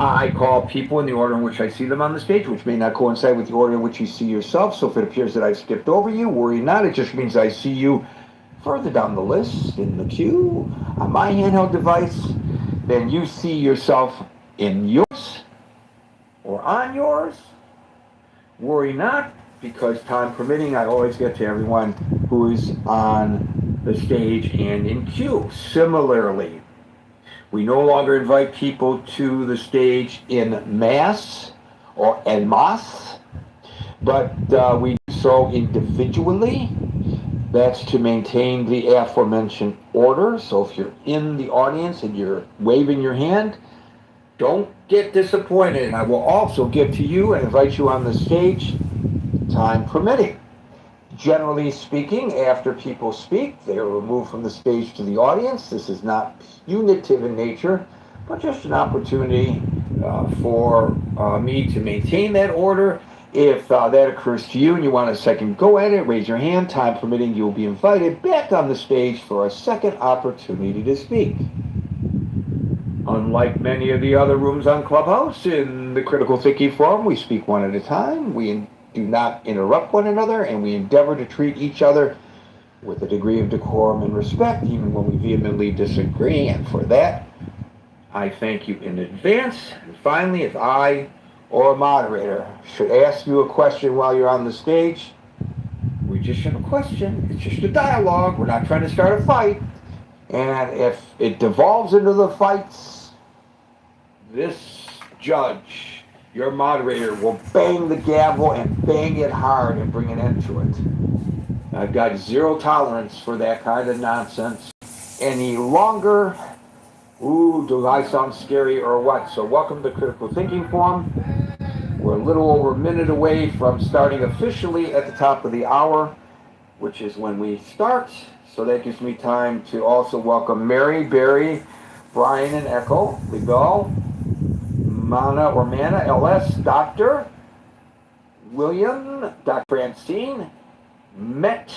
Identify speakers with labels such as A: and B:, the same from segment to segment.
A: I call people in the order in which I see them on the stage, which may not coincide with the order in which you see yourself. So if it appears that I've skipped over you, worry not. It just means I see you further down the list in the queue on my handheld device than you see yourself in yours or on yours. Worry not, because time permitting, I always get to everyone who is on the stage and in queue. Similarly, we no longer invite people to the stage in mass or en masse, but we do so individually. That's to maintain the aforementioned order. So if you're in the audience and you're waving your hand, don't get disappointed. And I will also get to you and invite you on the stage, time permitting. Generally speaking, after people speak, they are removed from the stage to the audience. This is not punitive in nature, but just an opportunity for me to maintain that order. If that occurs to you and you want a second go at it, raise your hand. Time permitting, you will be invited back on the stage for a second opportunity to speak. Unlike many of the other rooms on Clubhouse, in the Critical Thinking Forum, we speak one at a time. We do not interrupt one another, and we endeavor to treat each other with a degree of decorum and respect, even when we vehemently disagree. And for that, I thank you in advance. And finally, if I or a moderator should ask you a question while you're on the stage, we just have a question. It's just a dialogue. We're not trying to start a fight. And if it devolves into the fights, this judge, your moderator, will bang the gavel and bang it hard and bring an end to it. I've got zero tolerance for that kind of nonsense any longer. Ooh, do I sound scary or what? So welcome to Critical Thinking Forum. We're a little over a minute away from starting officially at the top of the hour, which is when we start. So that gives me time to also welcome Mary, Barry, Brian, and Echo, Legal, Mana, LS, Dr. William, Dr. Francine, Met,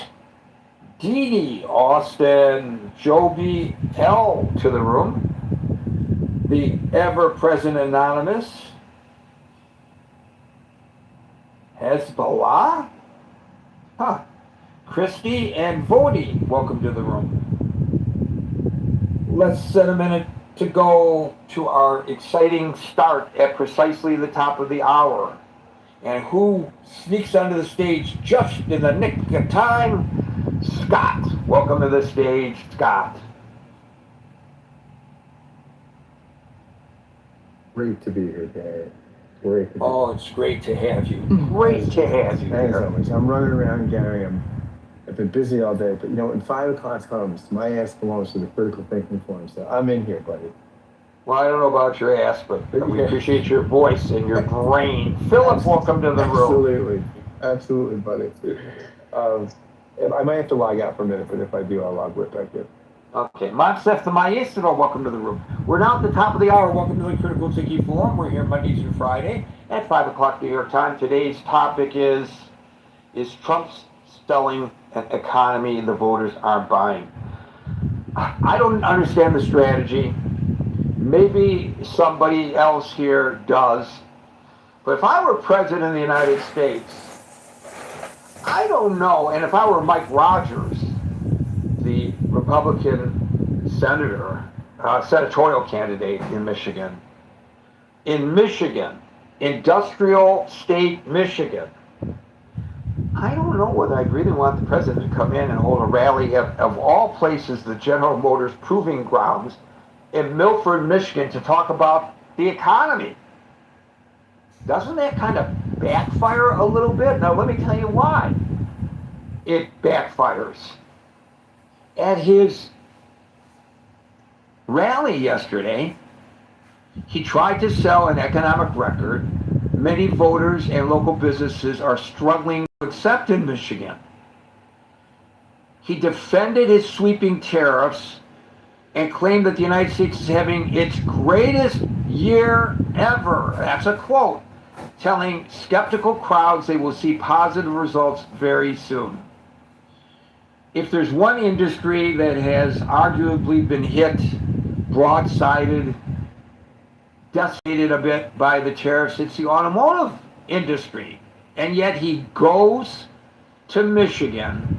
A: Dee Dee, Austin, Joby, L to the room, the ever-present Anonymous, Hezbollah, Christy, and Vody, welcome to the room. Let's set a minute to go to our exciting start at precisely the top of the hour. And who sneaks onto the stage just in the nick of time? Scott. Welcome to the stage, Scott.
B: Great to be here, Gary. Great to be
A: here. It's great to have you. Great to have you.
B: Thanks so much. I'm running around, Gary. I've been busy all day, but when 5 o'clock comes, my ass belongs to the Critical Thinking Forum, so I'm in here, buddy.
A: Well, I don't know about your ass, but we appreciate your voice and your brain. Philip, welcome to the room.
B: Absolutely, buddy. I might have to log out for a minute, but if I do, I'll log right back in.
A: Okay, Matsef the Maestro, welcome to the room. We're now at the top of the hour. Welcome to the Critical Thinking Forum. We're here Monday through Friday at 5 o'clock New York time. Today's topic is Trump's selling an economy the voters aren't buying. I don't understand the strategy. Maybe somebody else here does. But if I were president of the United States, I don't know. And if I were Mike Rogers, the Republican senatorial candidate in Michigan, industrial state Michigan, I don't know whether I'd really want the president to come in and hold a rally of all places, the General Motors Proving Grounds in Milford, Michigan, to talk about the economy. Doesn't that kind of backfire a little bit? Now, let me tell you why it backfires. At his rally yesterday, he tried to sell an economic record many voters and local businesses are struggling to accept in Michigan. He defended his sweeping tariffs and claimed that the United States is having its greatest year ever. That's a quote, telling skeptical crowds they will see positive results very soon. If there's one industry that has arguably been hit, broadsided, decimated a bit by the tariffs. It's the automotive industry. And yet he goes to Michigan.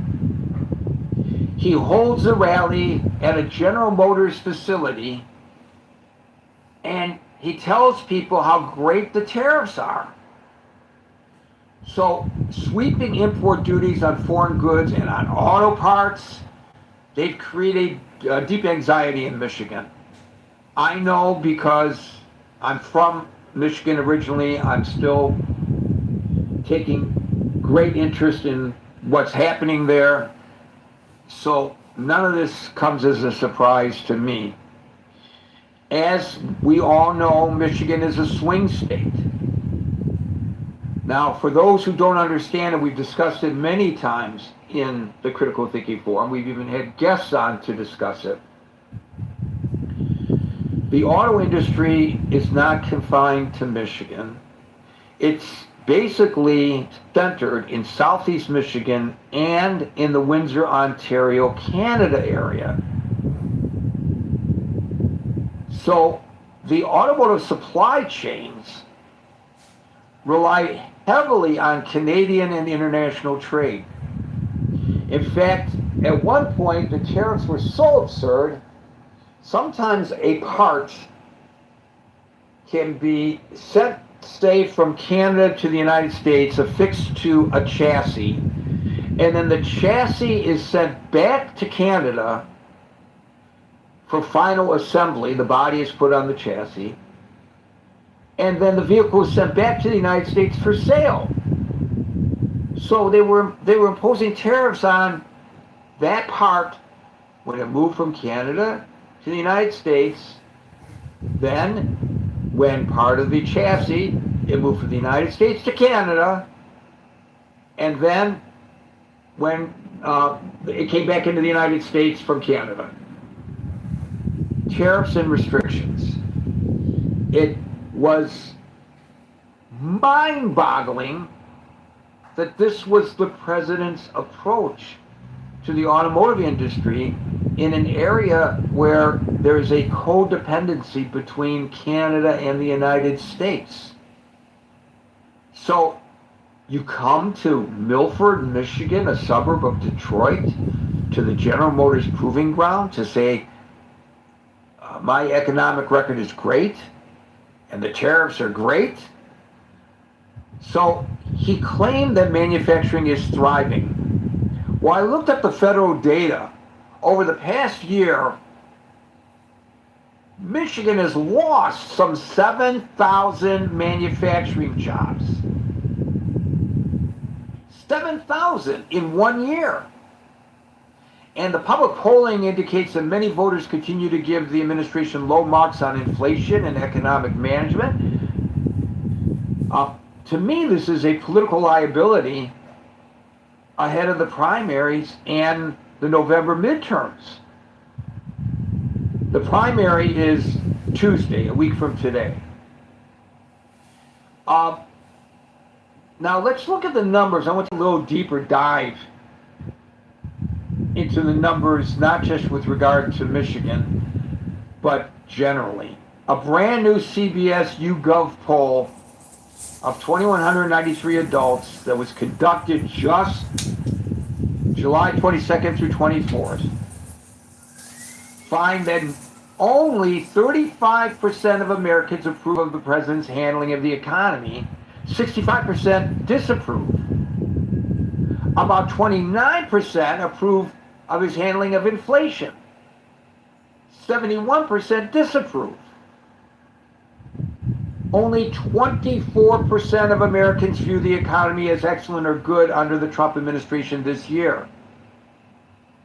A: He holds a rally at a General Motors facility, and he tells people how great the tariffs are. So sweeping import duties on foreign goods and on auto parts, they've created deep anxiety in Michigan. I know because I'm from Michigan originally. I'm still taking great interest in what's happening there. So none of this comes as a surprise to me. As we all know, Michigan is a swing state. Now, for those who don't understand it, we've discussed it many times in the Critical Thinking Forum. We've even had guests on to discuss it. The auto industry is not confined to Michigan. It's basically centered in southeast Michigan and in the Windsor, Ontario, Canada area. So the automotive supply chains rely heavily on Canadian and international trade. In fact, at one point, the tariffs were so absurd, sometimes a part can be sent, say, from Canada to the United States, affixed to a chassis, and then the chassis is sent back to Canada for final assembly. The body is put on the chassis, and then the vehicle is sent back to the United States for sale. So they were imposing tariffs on that part when it moved from Canada to the United States. Then, when part of the chassis, it moved from the United States to Canada, and then when it came back into the United States from Canada. Tariffs and restrictions. It was mind-boggling that this was the president's approach to the automotive industry in an area where there is a codependency between Canada and the United States. So you come to Milford, Michigan, a suburb of Detroit, to the General Motors Proving Ground to say, my economic record is great, and the tariffs are great. So he claimed that manufacturing is thriving. Well, I looked up the federal data. Over the past year, Michigan has lost some 7,000 manufacturing jobs. 7,000 in 1 year. And the public polling indicates that many voters continue to give the administration low marks on inflation and economic management. To me, this is a political liability ahead of the primaries and the November midterms. The primary is Tuesday, a week from today. Now let's look at the numbers. I want a little deeper dive into the numbers, not just with regard to Michigan, but generally. A brand new CBS YouGov poll of 2,193 adults that was conducted just July 22nd through 24th find that only 35% of Americans approve of the president's handling of the economy. 65% disapprove. About 29% approve of his handling of inflation. 71% disapprove. Only 24% of Americans view the economy as excellent or good under the Trump administration this year.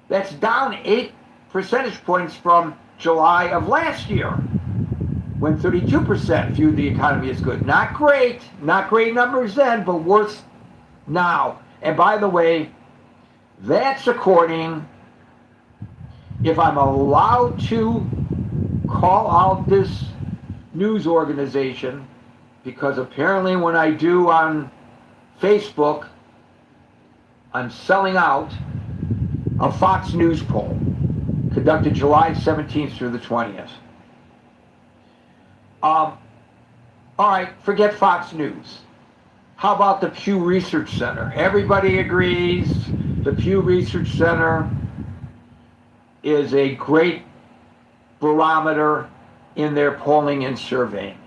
A: That's down 8 percentage points from July of last year, when 32% viewed the economy as good. Not great numbers then, but worse now. And by the way, that's according, if I'm allowed to call out this news organization, because apparently when I do on Facebook, I'm selling out, a Fox News poll conducted July 17th through the 20th. All right, forget Fox News. How about the Pew Research Center? Everybody agrees the Pew Research Center is a great barometer in their polling and surveying.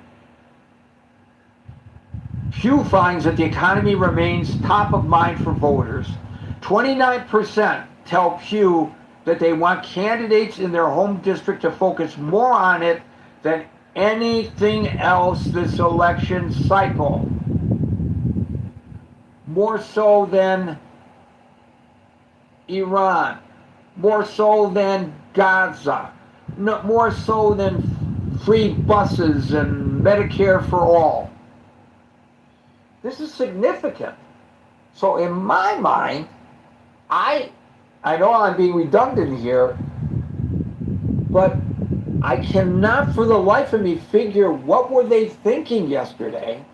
A: Pew finds that the economy remains top of mind for voters. 29% tell Pew that they want candidates in their home district to focus more on it than anything else this election cycle. More so than Iran, more so than Gaza, no, more so than free buses and Medicare for all. This is significant. So in my mind, I know I'm being redundant here, but I cannot for the life of me figure what were they thinking yesterday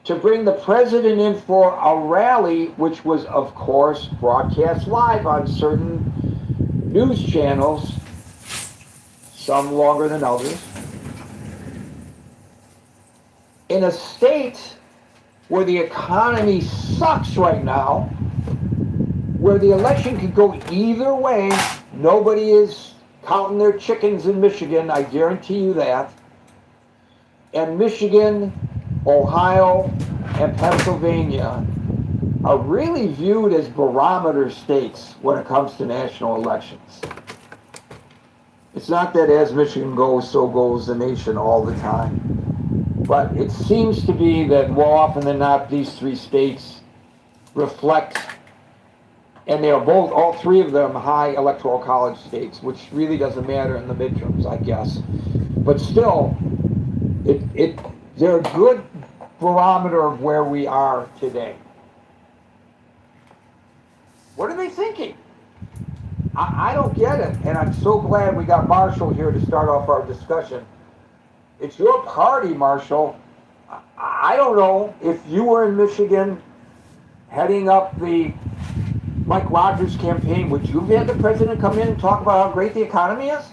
A: to bring the president in for a rally, which was, of course, broadcast live on certain news channels, some longer than others, in a state where the economy sucks right now, where the election could go either way. Nobody is counting their chickens in Michigan, I guarantee you that. And Michigan, Ohio, and Pennsylvania are really viewed as barometer states when it comes to national elections. It's not that as Michigan goes, so goes the nation all the time. But it seems to be that more often than not, these three states reflect, and they are both, all three of them, high electoral college states, which really doesn't matter in the midterms, I guess. But still, they're a good barometer of where we are today. What are they thinking? I don't get it, and I'm so glad we got Marshall here to start off our discussion. It's your party, Marshall. I don't know if you were in Michigan heading up the Mike Rogers campaign, would you have had the president come in and talk about how great the economy is?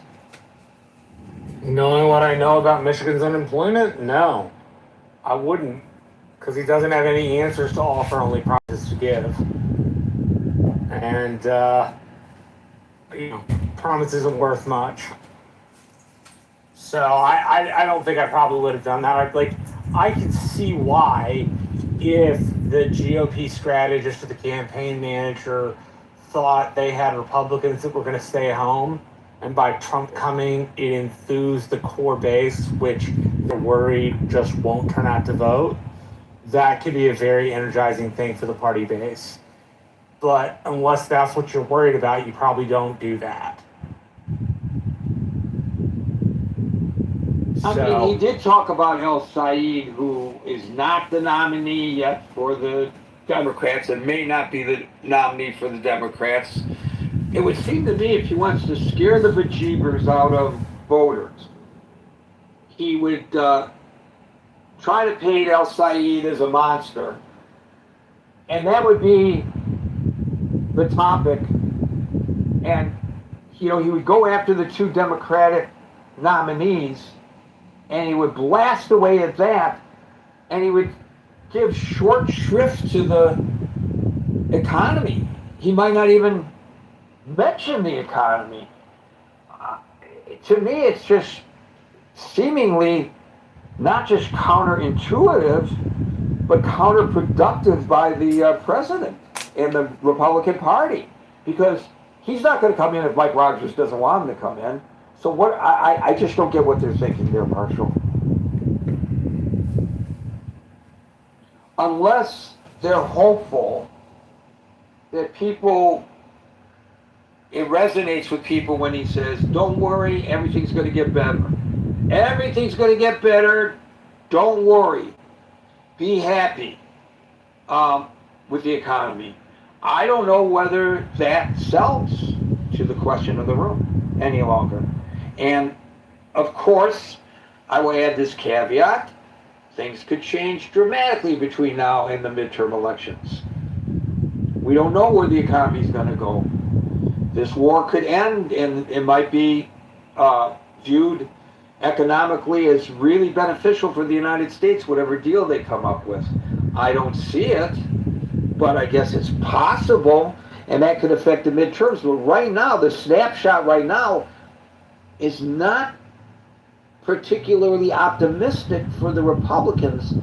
C: Knowing what I know about Michigan's unemployment, no, I wouldn't, because he doesn't have any answers to offer, only promises to give. And, promise isn't worth much. So I don't think I probably would have done that. I can see why, if the GOP strategist or the campaign manager thought they had Republicans that were going to stay home, and by Trump coming, it enthused the core base, which they're worried just won't turn out to vote. That could be a very energizing thing for the party base. But unless that's what you're worried about, you probably don't do that.
A: I mean, he did talk about El Said, who is not the nominee yet for the Democrats and may not be the nominee for the Democrats. It would seem to me if he wants to scare the bejeebers out of voters, he would try to paint El Said as a monster. And that would be the topic. And, he would go after the two Democratic nominees, and he would blast away at that, and he would give short shrift to the economy. He might not even mention the economy. To me, it's just seemingly not just counterintuitive, but counterproductive by the president and the Republican Party, because he's not going to come in if Mike Rogers doesn't want him to come in. So what? I just don't get what they're thinking there, Marshall. Unless they're hopeful that it resonates with people when he says, don't worry, everything's going to get better. Everything's going to get better. Don't worry. Be happy with the economy. I don't know whether that sells to the question of the room any longer. And, of course, I will add this caveat. Things could change dramatically between now and the midterm elections. We don't know where the economy is going to go. This war could end, and it might be viewed economically is really beneficial for the United States, whatever deal they come up with. I don't see it, but I guess it's possible, and that could affect the midterms. But right now, the snapshot right now is not particularly optimistic for the Republicans.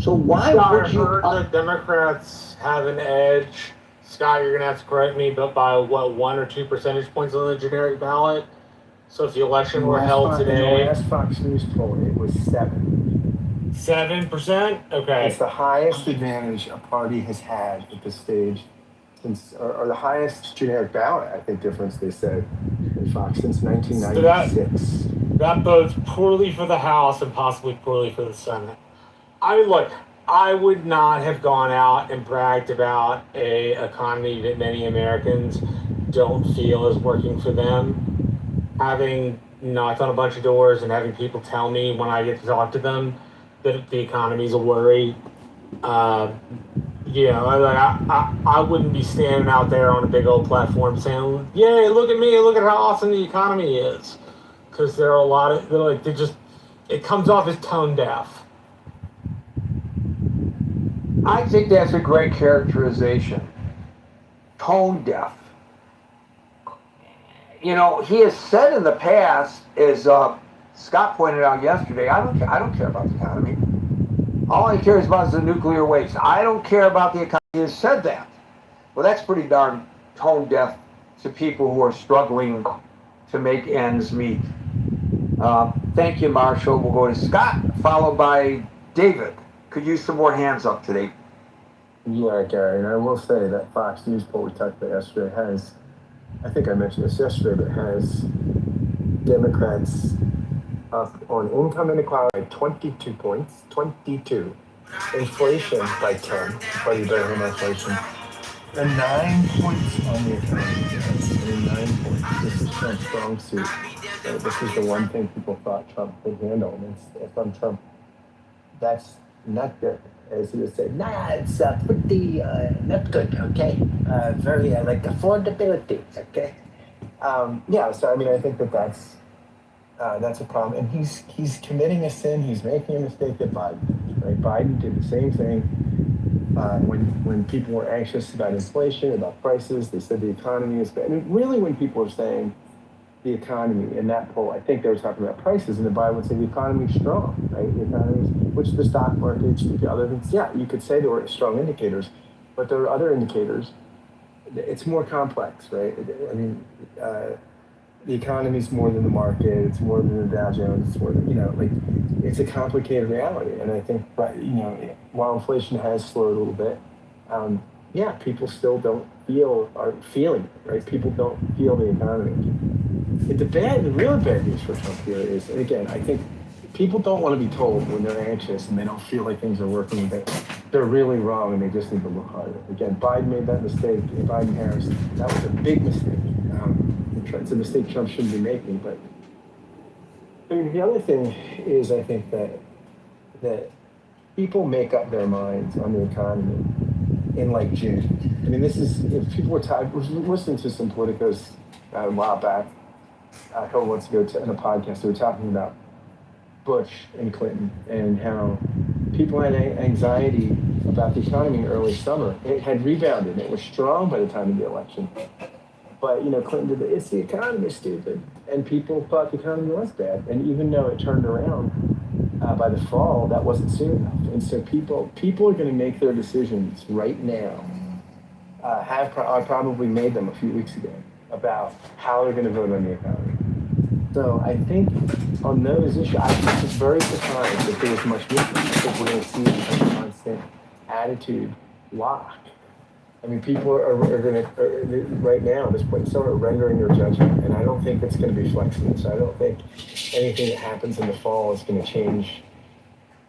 A: So why would you?
C: The Democrats have an edge. Scott, you're gonna have to correct me, but by what, 1 or 2 percentage points on the generic ballot? So if the election were held
B: In the
C: today,
B: last Fox News poll, it was 7.
C: 7%. Okay.
B: It's the highest advantage a party has had at this stage since, or the highest generic ballot, I think, difference they said in Fox since 1996.
C: That bodes poorly for the House and possibly poorly for the Senate. I would not have gone out and bragged about a economy that many Americans don't feel is working for them. Having knocked on a bunch of doors and having people tell me when I get to talk to them that the economy's a worry. I wouldn't be standing out there on a big old platform saying, "Yay, look at me! Look at how awesome the economy is," because there are a lot of it comes off as tone deaf.
A: I think that's a great characterization. Tone deaf. He has said in the past, as Scott pointed out yesterday, I don't care about the economy. All I care about is the nuclear waste. I don't care about the economy. He has said that. Well, that's pretty darn tone deaf to people who are struggling to make ends meet. Thank you, Marshall. We'll go to Scott, followed by David. Could use some more hands up today.
B: Yeah, Gary, and I will say that Fox News poll we talked about yesterday has, I think I mentioned this yesterday, but has Democrats up on income inequality by 22 points, 22. Inflation by 10, party better than inflation. And 9 points on the economy. 9 points. This is Trump's strong suit. This is the one thing people thought Trump could handle. And if I'm Trump, that's not good. As he would say, it's pretty not good, okay? Very like affordability, okay? So I mean, I think that's a problem, and he's committing a sin. He's making a mistake that Biden did, right? Biden did the same thing when people were anxious about inflation, about prices. They said the economy is bad. And really, when people are saying the economy in that poll, I think they were talking about prices, and the Biden would say the economy is strong, right? The economy is, which the stock market, the other things, you could say there were strong indicators, but there are other indicators. It's more complex, right? I mean, the economy is more than the market. It's more than the Dow Jones. It's more than, it's a complicated reality. And I think, while inflation has slowed a little bit, people still are feeling it, right? People don't feel the economy. The real bad news for Trump here is, and again, I think people don't want to be told when they're anxious and they don't feel like things are working, that they're really wrong and they just need to look harder. Again, Biden made that mistake. Biden-Harris, that was a big mistake. It's a mistake Trump shouldn't be making. But I mean, the other thing is, I think that people make up their minds on the economy in like June. I mean, this is, if people were listening to some politicos a while back, a couple months ago in a podcast, they were talking about Bush and Clinton and how people had anxiety about the economy in early summer. It had rebounded. It was strong by the time of the election. But, Clinton did it's the economy, stupid. And people thought the economy was bad. And even though it turned around by the fall, that wasn't soon enough. And so people are going to make their decisions right now. I probably made them a few weeks ago about how they're going to vote on the economy. So I think on those issues, I think it's very surprised that there was much movement. I think we're going to see a constant attitude lock. I mean, people are going to, right now, at this point, some are rendering their judgment, and I don't think it's going to be flexible. So I don't think anything that happens in the fall is going to change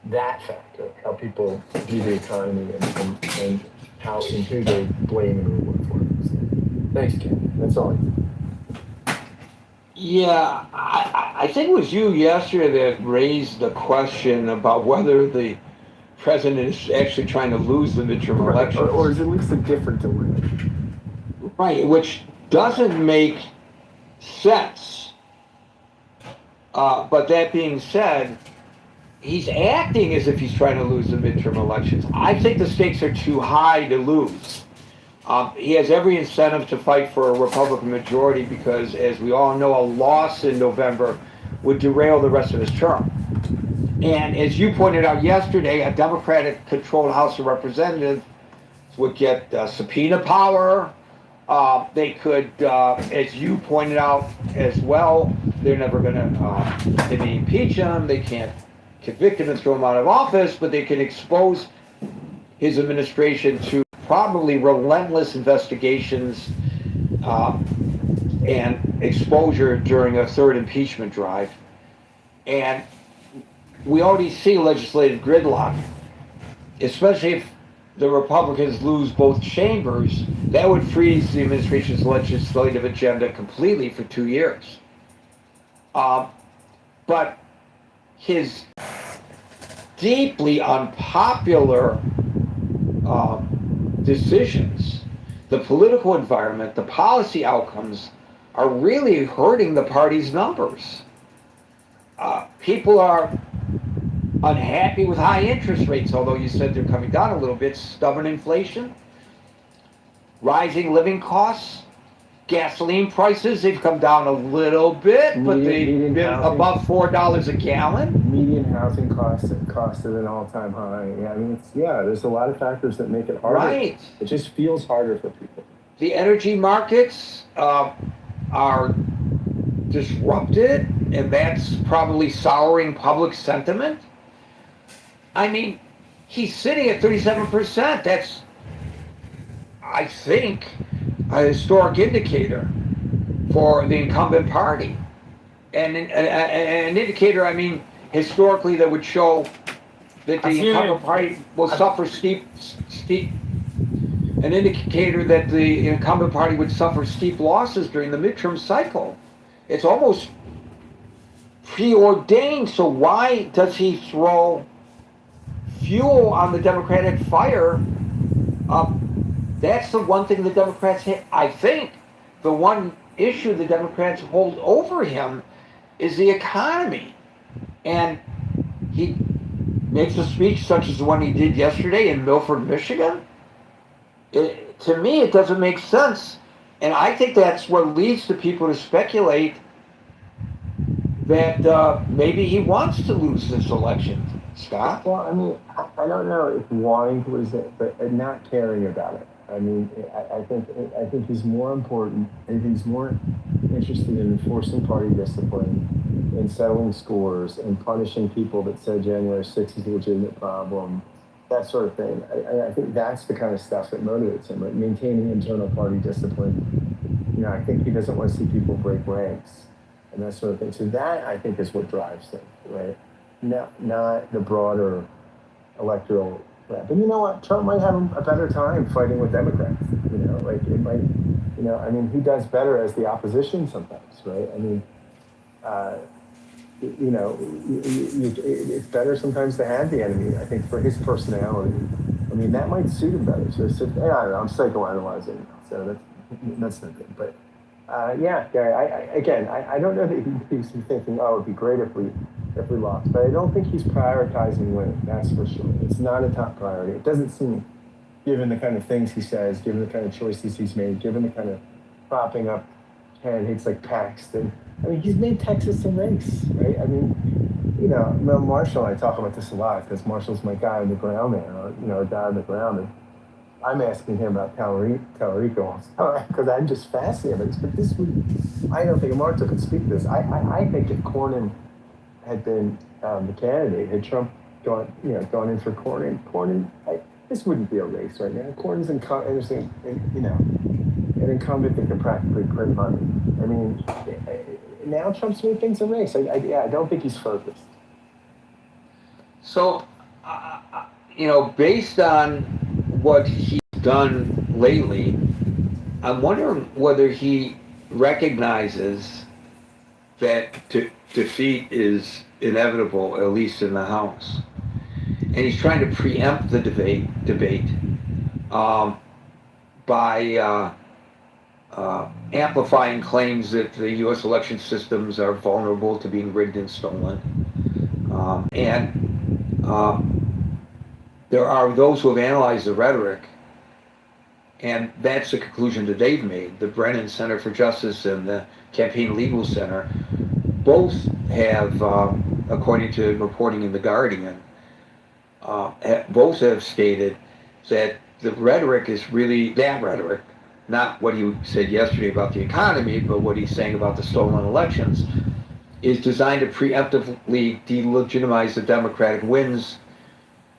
B: that factor, how people view the economy and how and who they blame and reward for it. So, thanks, Ken. That's all.
A: Yeah, I think it was you yesterday that raised the question about whether the president is actually trying to lose the midterm elections.
B: Or is at least indifferent to win.
A: Right, which doesn't make sense. But that being said, he's acting as if he's trying to lose the midterm elections. I think the stakes are too high to lose. He has every incentive to fight for a Republican majority because, as we all know, a loss in November would derail the rest of his term. And as you pointed out yesterday, a Democratic-controlled House of Representatives would get subpoena power. They could, as you pointed out as well, they're never going to impeach him. They can't convict him and throw him out of office, but they can expose his administration to probably relentless investigations and exposure during a third impeachment drive. And we already see legislative gridlock, especially if the Republicans lose both chambers. That would freeze the administration's legislative agenda completely for 2 years. But his deeply unpopular decisions, the political environment, the policy outcomes are really hurting the party's numbers. People are unhappy with high interest rates, although you said they're coming down a little bit. Stubborn inflation, rising living costs, gasoline prices, they've come down a little bit, but they've been above $4 a gallon.
B: Median housing costs at an all-time high. Yeah, I mean, there's a lot of factors that make it harder.
A: Right.
B: It just feels harder for people.
A: The energy markets are disrupted, and that's probably souring public sentiment. I mean, he's sitting at 37%. That's, I think, a historic indicator for the incumbent party. And an indicator, I mean, historically, that would show that the incumbent party will suffer steep, an indicator that the incumbent party would suffer steep losses during the midterm cycle. It's almost preordained, so why does he throw fuel on the Democratic fire? That's the one thing the Democrats hit. I think the one issue the Democrats hold over him is the economy. And he makes a speech such as the one he did yesterday in Milford, Michigan. To me, it doesn't make sense. And I think that's what leads to people to speculate that maybe he wants to lose this election. Scott?
B: Well, I mean, I don't know if wanting to lose it, but not caring about it. I mean, I think he's more important, and he's more interested in enforcing party discipline, in settling scores, and punishing people that said January 6th is a legitimate problem, that sort of thing. I think that's the kind of stuff that motivates him, right? Maintaining internal party discipline. You know, I think he doesn't want to see people break ranks and that sort of thing. So that, I think, is what drives him, right? Not the broader electoral. But you know what? Trump might have a better time fighting with Democrats. You know, like it might. You know, I mean, he does better as the opposition sometimes, right? I mean, you know, it's better sometimes to have the enemy. I think for his personality, I mean, that might suit him better. So I don't know, I'm psychoanalyzing, so that's not good. But yeah, Gary. I don't know that he's thinking, oh, it'd be great if we lost, but I don't think he's prioritizing winning. That's for sure. It's not a top priority. It doesn't seem, given the kind of things he says, given the kind of choices he's made, given the kind of propping up candidates like Paxton. I mean, he's made Texas a race, right? I mean, you know, Marshall and I talk about this a lot because Marshall's my guy on the ground there, or, you know, a guy on the ground. And I'm asking him about Talarico because I'm just fascinated. But this would, I don't think, Marshall could speak to this. I think if Cornyn had been the candidate, had Trump gone in for Cornyn, this wouldn't be a race right now. Cornyn's an incumbent that can practically print money. I mean, now Trump's made things a race. I don't think he's focused.
A: So, you know, based on what he's done lately, I'm wondering whether he recognizes that defeat is inevitable, at least in the House. And he's trying to preempt the debate by amplifying claims that the U.S. election systems are vulnerable to being rigged and stolen. There are those who have analyzed the rhetoric, and that's the conclusion that they've made. The Brennan Center for Justice and the Campaign Legal Center both have, according to reporting in The Guardian, both have stated that the rhetoric is really that rhetoric, not what he said yesterday about the economy, but what he's saying about the stolen elections, is designed to preemptively delegitimize the Democratic wins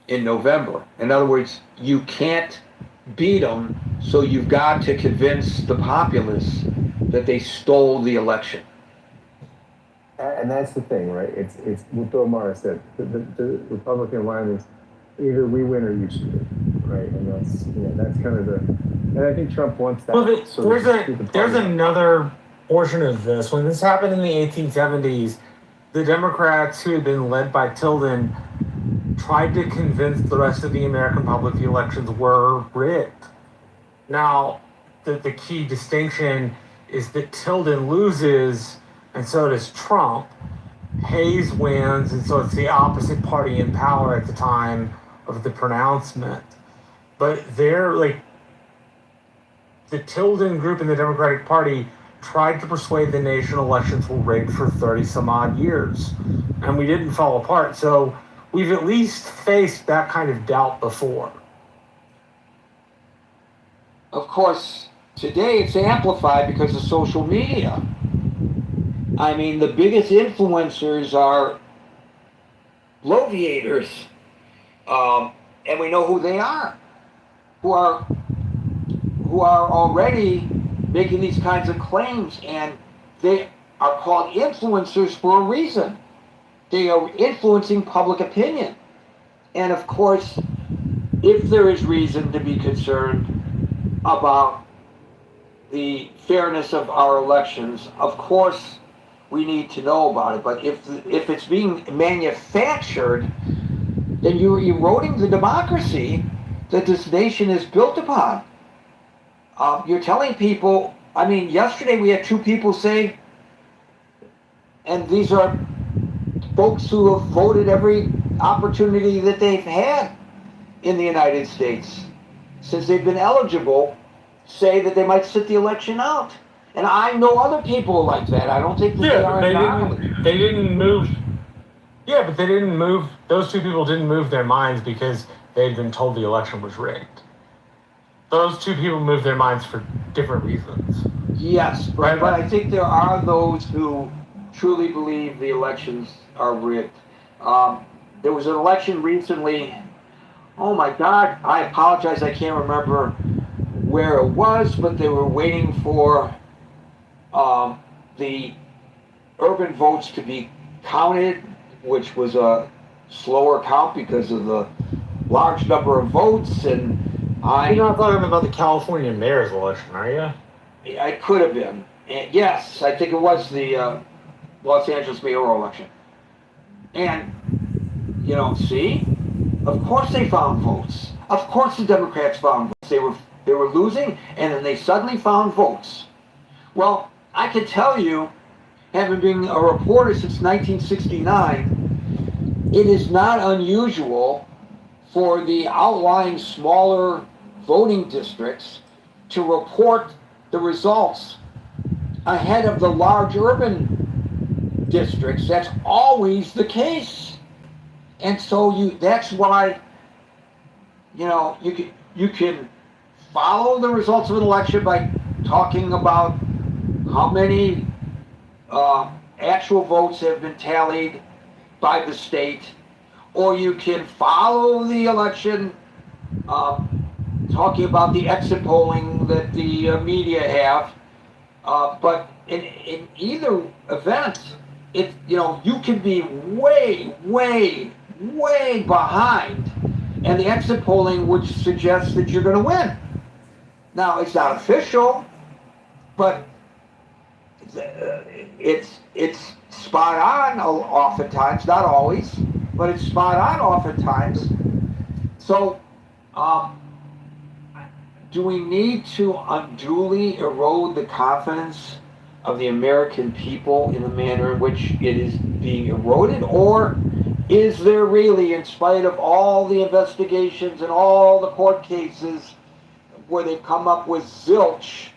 A: in November. In other words, you can't beat them, so you've got to convince the populace that they stole the election.
B: And that's the thing, right? It's what Bill Maher said. The Republican line is either we win or you cheated, right? And that's kind of the. And I think Trump wants that.
C: Well, there's another portion of this. When this happened in the 1870s, the Democrats who had been led by Tilden tried to convince the rest of the American public the elections were rigged. Now, the key distinction is that Tilden loses, and so does Trump. Hayes wins, and so it's the opposite party in power at the time of the pronouncement. But they're like, the Tilden group in the Democratic Party tried to persuade the nation elections were rigged for 30 some odd years, and we didn't fall apart. So we've at least faced that kind of doubt before.
A: Of course, today it's amplified because of social media. I mean, the biggest influencers are bloviators, and we know who they are, who are already making these kinds of claims, and they are called influencers for a reason. They are influencing public opinion. And of course, if there is reason to be concerned about the fairness of our elections, of course we need to know about it. But if it's being manufactured, then you're eroding the democracy that this nation is built upon. You're telling people, I mean, yesterday we had two people say, and these are folks who have voted every opportunity that they've had in the United States since they've been eligible, say that they might sit the election out. And I know other people like that. I don't think that they are anomaly.
C: They didn't move. Yeah, but they didn't move. Those two people didn't move their minds because they'd been told the election was rigged. Those two people moved their minds for different reasons.
A: Yes, but I think there are those who truly believe the elections are rigged. There was an election recently. Oh my God, I apologize, I can't remember where it was, but they were waiting for the urban votes to be counted, which was a slower count because of the large number of votes. And
C: you're not talking about the California mayor's election, are you?
A: I could have been. And yes, I think it was the Los Angeles mayoral election. And, see, of course they found votes. Of course the Democrats found votes. They were losing, and then they suddenly found votes. Well, I can tell you, having been a reporter since 1969, it is not unusual for the outlying smaller voting districts to report the results ahead of the large urban districts. That's always the case. And so that's why, you can follow the results of an election by talking about how many actual votes have been tallied by the state, or you can follow the election talking about the exit polling that the media have. But in either event, you can be way, way, way behind, and the exit polling would suggest that you're going to win. Now, it's not official, but it's spot on oftentimes, not always, but it's spot on oftentimes. So do we need to unduly erode the confidence of the American people in the manner in which it is being eroded? Or is there really, in spite of all the investigations and all the court cases where they've come up with zilch,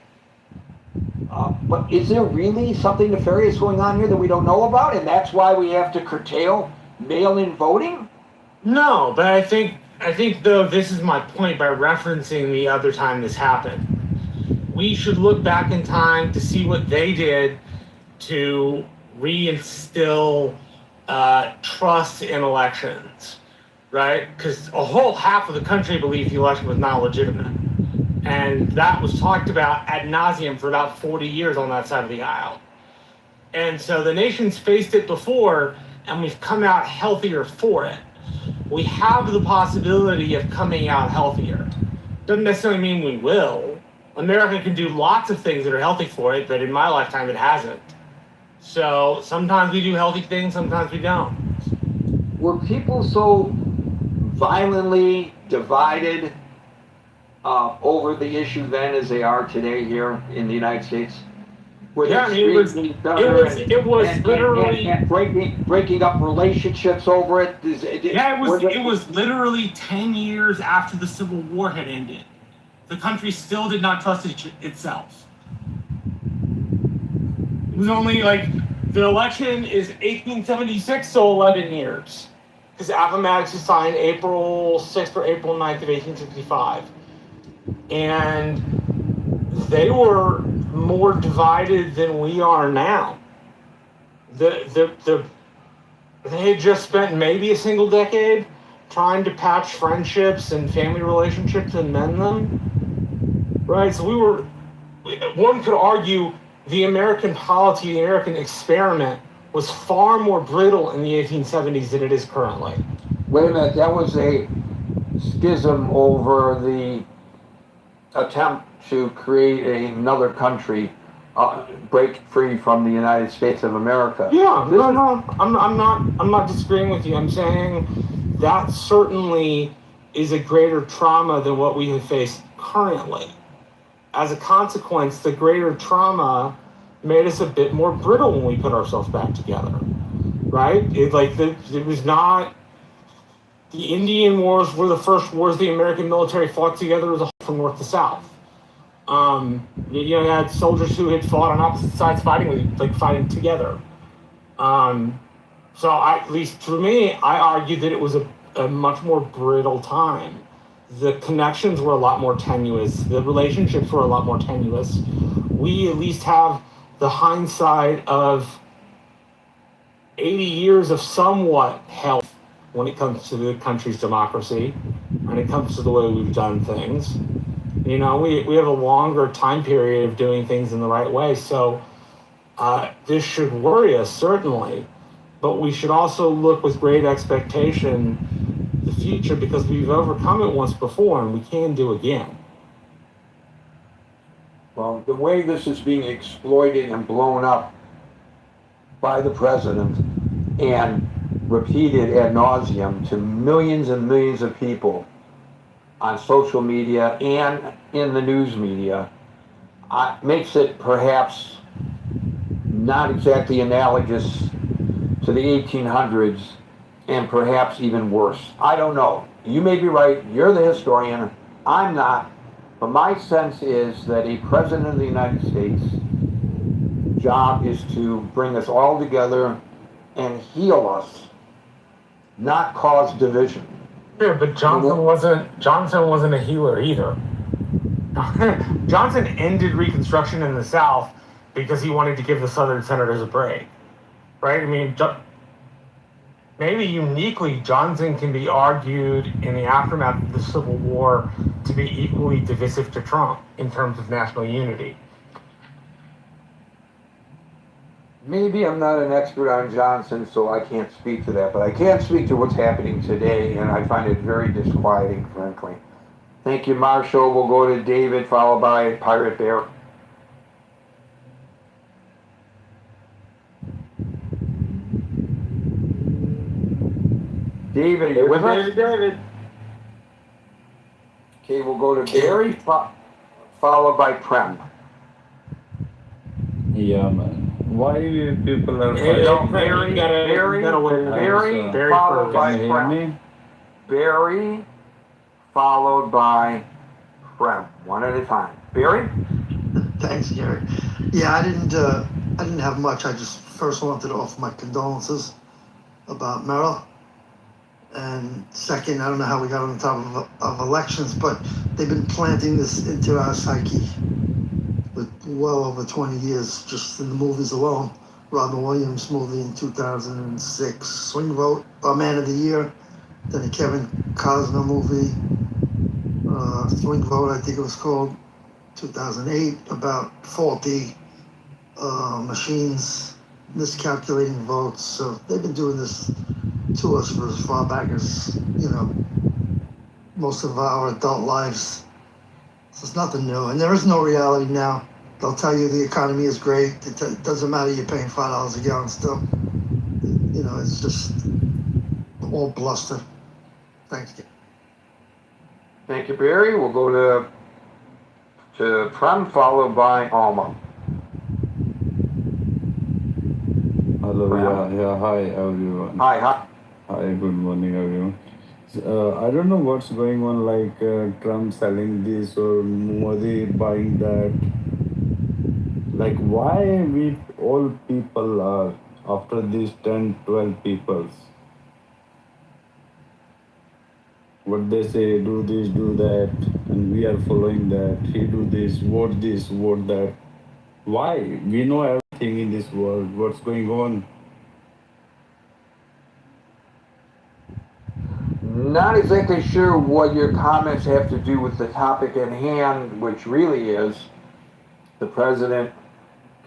A: but is there really something nefarious going on here that we don't know about, and that's why we have to curtail mail-in voting?
C: No, but I think though this is my point by referencing the other time this happened. We should look back in time to see what they did to reinstill trust in elections, right? Because a whole half of the country believed the election was not legitimate. And that was talked about ad nauseum for about 40 years on that side of the aisle. And so the nation's faced it before, and we've come out healthier for it. We have the possibility of coming out healthier. Doesn't necessarily mean we will. America can do lots of things that are healthy for it, but in my lifetime it hasn't. So sometimes we do healthy things, sometimes we don't.
A: Were people so violently divided over the issue then as they are today here in the United States?
C: Yeah, I mean, it was literally
A: breaking up relationships over it.
C: It was literally 10 years after the Civil War had ended. The country still did not trust itself. It was only like the election is 1876, so 11 years. Because Appomattox was signed April 6th or April 9th of 1865. And they were more divided than we are now. They had just spent maybe a single decade trying to patch friendships and family relationships and mend them, right? So one could argue the American polity, the American experiment was far more brittle in the 1870s than it is currently.
A: Wait a minute, that was a schism over the attempt to create another country, break free from the United States of America.
C: Yeah, no, I'm not disagreeing with you. I'm saying that certainly is a greater trauma than what we have faced currently. As a consequence, the greater trauma made us a bit more brittle when we put ourselves back together, right? It was not. The Indian Wars were the first wars the American military fought together as a whole from north to south. You had soldiers who had fought on opposite sides fighting together. So at least for me, I argue that it was a much more brittle time. The connections were a lot more tenuous. The relationships were a lot more tenuous. We at least have the hindsight of 80 years of somewhat health when it comes to the country's democracy, when it comes to the way we've done things. You know, we have a longer time period of doing things in the right way. So this should worry us, certainly. But we should also look with great expectation the future, because we've overcome it once before and we can do again.
A: Well, the way this is being exploited and blown up by the president and repeated ad nauseum to millions and millions of people on social media and in the news media makes it perhaps not exactly analogous to the 1800s, and perhaps even worse. I don't know. You may be right. You're the historian. I'm not. But my sense is that a president of the United States' job is to bring us all together and heal us, not cause division.
C: Yeah, but Johnson wasn't a healer either. Johnson ended Reconstruction in the South because he wanted to give the Southern senators a break, right? I mean, maybe uniquely, Johnson can be argued in the aftermath of the Civil War to be equally divisive to Trump in terms of national unity.
A: Maybe I'm not an expert on Johnson, so I can't speak to that, but I can speak to what's happening today, and I find it very disquieting, frankly. Thank you, Marshall. We'll go to David, followed by Pirate Bear. David, are you with us?
C: David.
A: Okay, we'll go to Barry, followed by Prem.
D: Yeah, man. Why people are
C: Hey,
A: No,
D: fighting?
A: Barry,
C: you gotta wait.
A: Barry,
C: Barry
A: followed
C: first.
A: by
D: Can you hear
A: Prem.
D: me?
A: Barry, followed by Prem. One at a time. Barry?
E: Thanks, Gary. Yeah, I didn't have much. I just first wanted to offer my condolences about Merrill. And second, I don't know how we got on top of elections, but they've been planting this into our psyche with well over 20 years, just in the movies alone. Robin Williams movie in 2006, Swing Vote, Man of the Year. Then a Kevin Costner movie, Swing Vote, I think it was called, 2008, about faulty machines miscalculating votes. So they've been doing this to us for as far back as, most of our adult lives. So it's nothing new. And there is no reality now. They'll tell you the economy is great. It doesn't matter, you're paying $5 a gallon still. It's just all bluster. Thanks.
A: Thank you, Barry. We'll go to Prem, followed by Alma.
D: Hello,
A: Prem.
D: yeah, hi everyone.
A: Hi.
D: Hi, good morning everyone. I don't know what's going on, like Trump selling this or Modi buying that. Like, why we all people are after these 10, 12 peoples? What they say, do this, do that, and we are following that. He do this, vote that. Why? We know everything in this world. What's going on?
A: Not exactly sure what your comments have to do with the topic at hand, which really is the president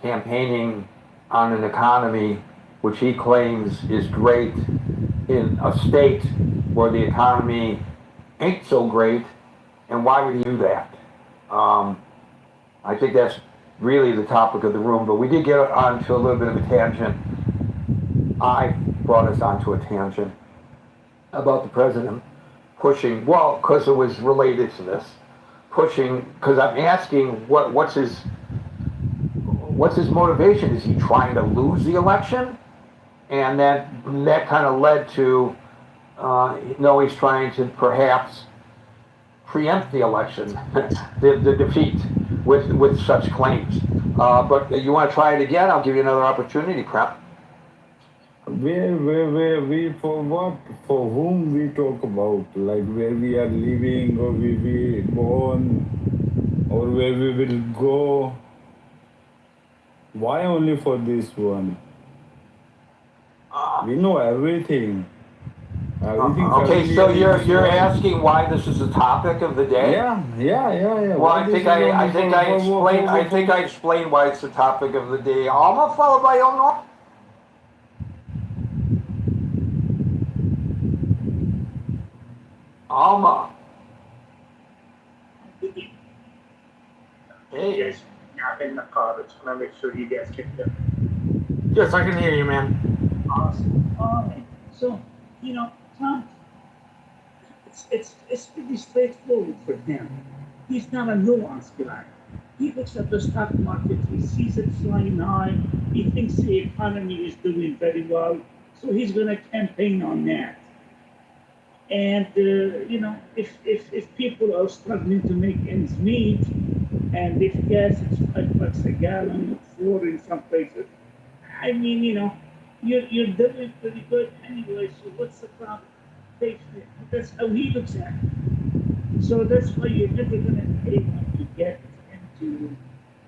A: campaigning on an economy which he claims is great in a state where the economy ain't so great, and why would he do that? I think that's really the topic of the room, but we did get onto a little bit of a tangent. I brought us onto a tangent about the president pushing, well, because it was related to this, pushing, because I'm asking what's his motivation? Is he trying to lose the election? And that kind of led to, no, he's trying to perhaps preempt the election, the defeat with such claims. But you want to try it again? I'll give you another opportunity, Prep.
D: Where we, for what, for whom we talk about, like where we are living or we born or where we will go. Why only for this one? We know everything.
A: Okay, so you're asking why this is the topic of the day?
D: Yeah.
A: Well, I think I explained why it's the topic of the day. Alma, followed by Eleanor. Alma. Hey.
F: Yes, I'm in the car. I just want to make sure you guys can hear.
C: Yes, I can hear you, man.
F: Awesome. All right. So, Tom, it's pretty straightforward for him. He's not a nuanced guy. He looks at the stock market, he sees it flying high, he thinks the economy is doing very well, so he's going to campaign on that. And if people are struggling to make ends meet, and if gas is $5 a gallon, or $4 in some places, I mean, you're doing pretty good anyway. So what's the problem? That's how he looks at it. So that's why you're never going to be able to get him to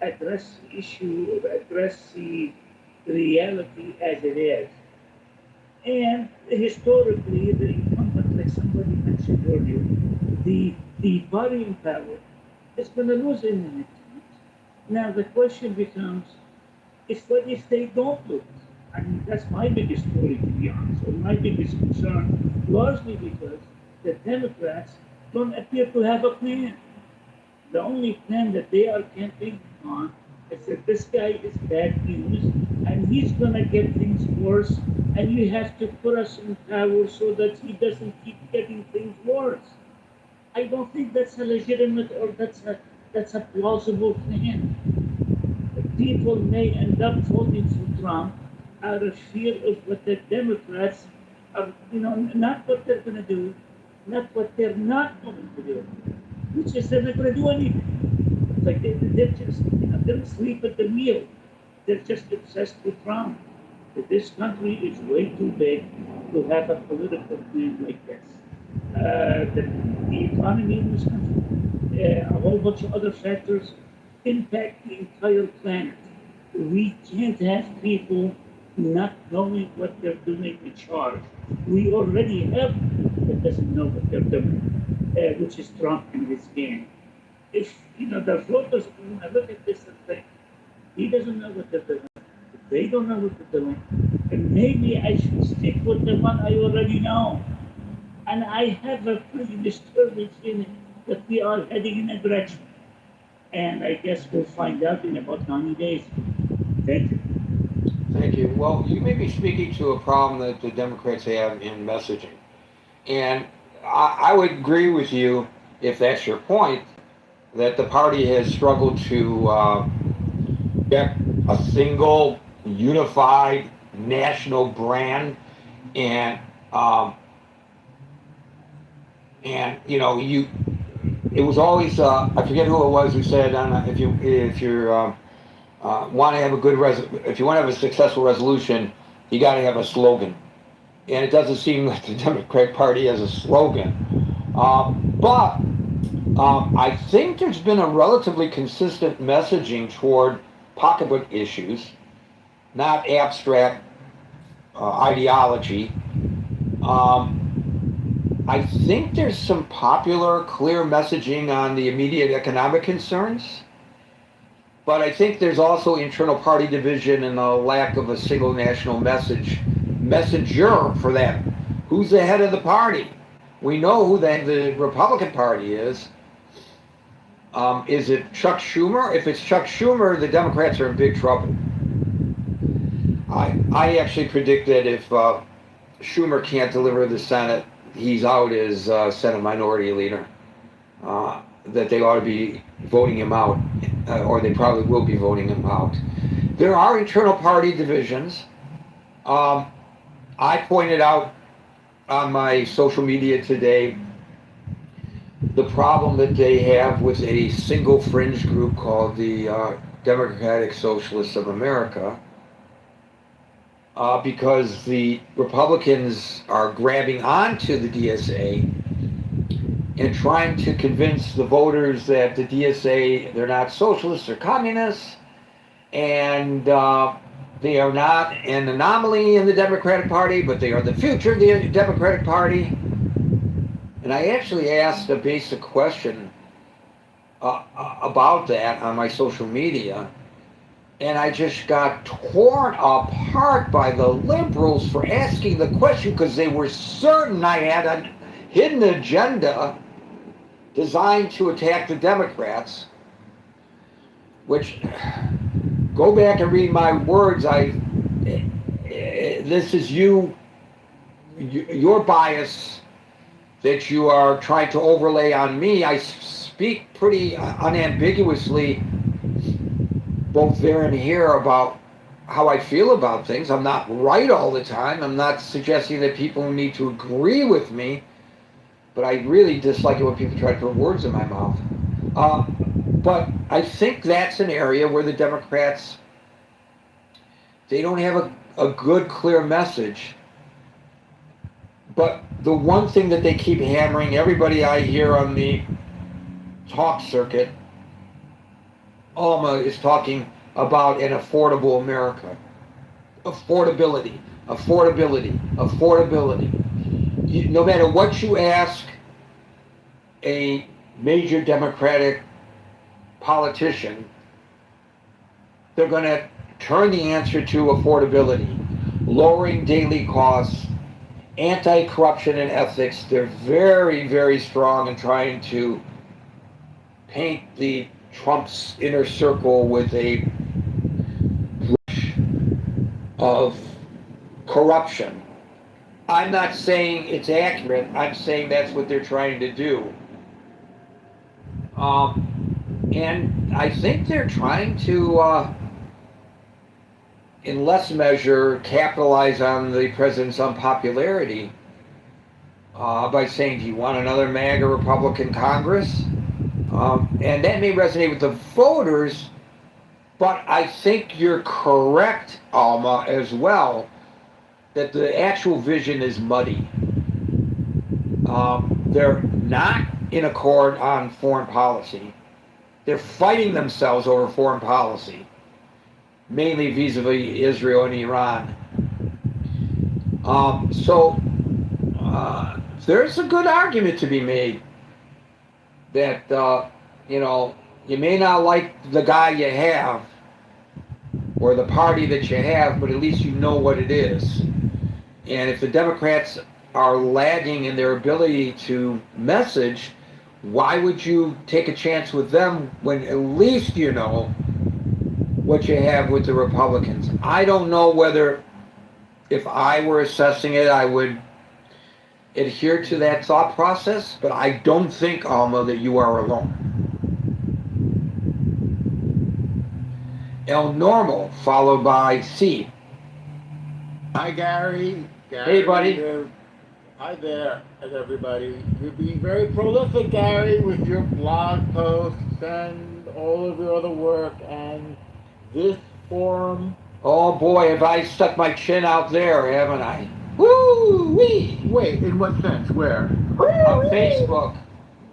F: address the issue or address the reality as it is. And historically, the incumbent, like somebody mentioned earlier, the buying power is going to lose in the next month. Now the question becomes, what if they don't lose? I mean, that's my biggest worry, to be honest, or my biggest concern, largely because the Democrats don't appear to have a plan. The only plan that they are campaigning on is that this guy is bad news and he's going to get things worse, and you have to put us in power so that he doesn't keep getting things worse. I don't think that's a legitimate or that's That's a plausible plan. People may end up voting for Trump out of fear of what the Democrats are, not what they're going to do, not what they're not going to do, which is they're not going to do anything. It's like they're just, they're asleep at the wheel. They're just obsessed with Trump. This country is way too big to have a political plan like this. The economy in this country, a whole bunch of other factors impact the entire planet. We can't have people not knowing what they're doing in charge. We already have people that doesn't know what they're doing, which is Trump and his gang. If the voters look at this and think he doesn't know what they're doing, they don't know what they're doing, and maybe I should stick with the one I already know. And I have a pretty disturbing feeling that we are heading in a direction. And I guess we'll find out in about 90 days. Thank you.
A: Thank you. Well, you may be speaking to a problem that the Democrats have in messaging. And I would agree with you, if that's your point, that the party has struggled to get a single, unified, national brand. And it was always, I forget who it was who said, if you want to have a if you want to have a successful resolution, you got to have a slogan. And it doesn't seem like the Democratic Party has a slogan. But I think there's been a relatively consistent messaging toward pocketbook issues, not abstract ideology. I think there's some popular, clear messaging on the immediate economic concerns. But I think there's also internal party division and a lack of a single national messenger for that. Who's the head of the party? We know who the Republican Party is. Is it Chuck Schumer? If it's Chuck Schumer, the Democrats are in big trouble. I actually predict that if Schumer can't deliver the Senate, he's out as Senate Minority Leader. That they ought to be voting him out, or they probably will be voting him out. There are internal party divisions. I pointed out on my social media today the problem that they have with a single fringe group called the Democratic Socialists of America, because the Republicans are grabbing onto the DSA and trying to convince the voters that the DSA, they're not socialists or communists, and they are not an anomaly in the Democratic Party, but they are the future of the Democratic Party. And I actually asked a basic question about that on my social media, and I just got torn apart by the liberals for asking the question, because they were certain I had a hidden agenda designed to attack the Democrats, which, go back and read my words, this is your bias that you are trying to overlay on me. I speak pretty unambiguously, both there and here, about how I feel about things. I'm not right all the time. I'm not suggesting that people need to agree with me, but I really dislike it when people try to put words in my mouth. But I think that's an area where the Democrats, they don't have a good, clear message. But the one thing that they keep hammering, everybody I hear on the talk circuit, Alma is talking about an affordable America. Affordability, affordability, affordability. No matter what you ask a major Democratic politician, they're going to turn the answer to affordability, lowering daily costs, anti-corruption and ethics. They're very, very strong in trying to paint the Trump's inner circle with a brush of corruption. I'm not saying it's accurate. I'm saying that's what they're trying to do. And I think they're trying to, in less measure, capitalize on the president's unpopularity by saying, do you want another MAGA Republican Congress? And that may resonate with the voters, but I think you're correct, Alma, as well, that the actual vision is muddy. They're not in accord on foreign policy. They're fighting themselves over foreign policy, mainly vis-a-vis Israel and Iran. So there's a good argument to be made that, you may not like the guy you have or the party that you have, but at least you know what it is. And if the Democrats are lagging in their ability to message, why would you take a chance with them when at least you know what you have with the Republicans? I don't know whether, if I were assessing it, I would adhere to that thought process, but I don't think, Alma, that you are alone. El Normal, followed by C.
G: Hi, Gary.
A: Hey, buddy.
G: Hi there, and everybody. You're being very prolific, Gary, with your blog posts and all of your other work and this forum.
A: Oh boy, have I stuck my chin out there, haven't I? Woo-wee!
G: Wait, in what sense? Where?
A: On Facebook.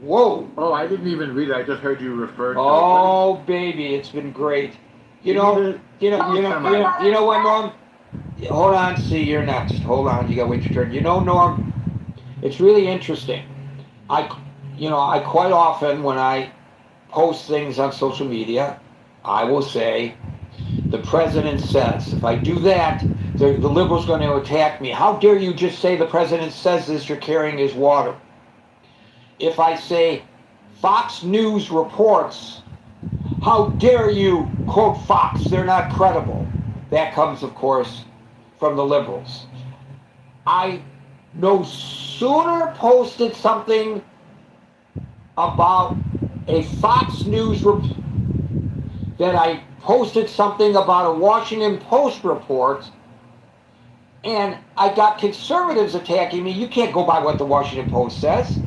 A: Whoa.
G: Oh, I didn't even read it. I just heard you refer to
A: Oh, baby, it's been great. You know what, Norm? Hold on, see, you're next. Hold on, you gotta wait your turn. You know, Norm, it's really interesting. I quite often when I post things on social media, I will say, the president says. If I do that, the liberals are going to attack me. How dare you just say the president says this, you're carrying his water. If I say Fox News reports, how dare you quote Fox, they're not credible. That comes, of course, from the liberals. I no sooner posted something about a Fox News report that I posted something about a Washington Post report, and I got conservatives attacking me. You can't go by what the Washington Post says.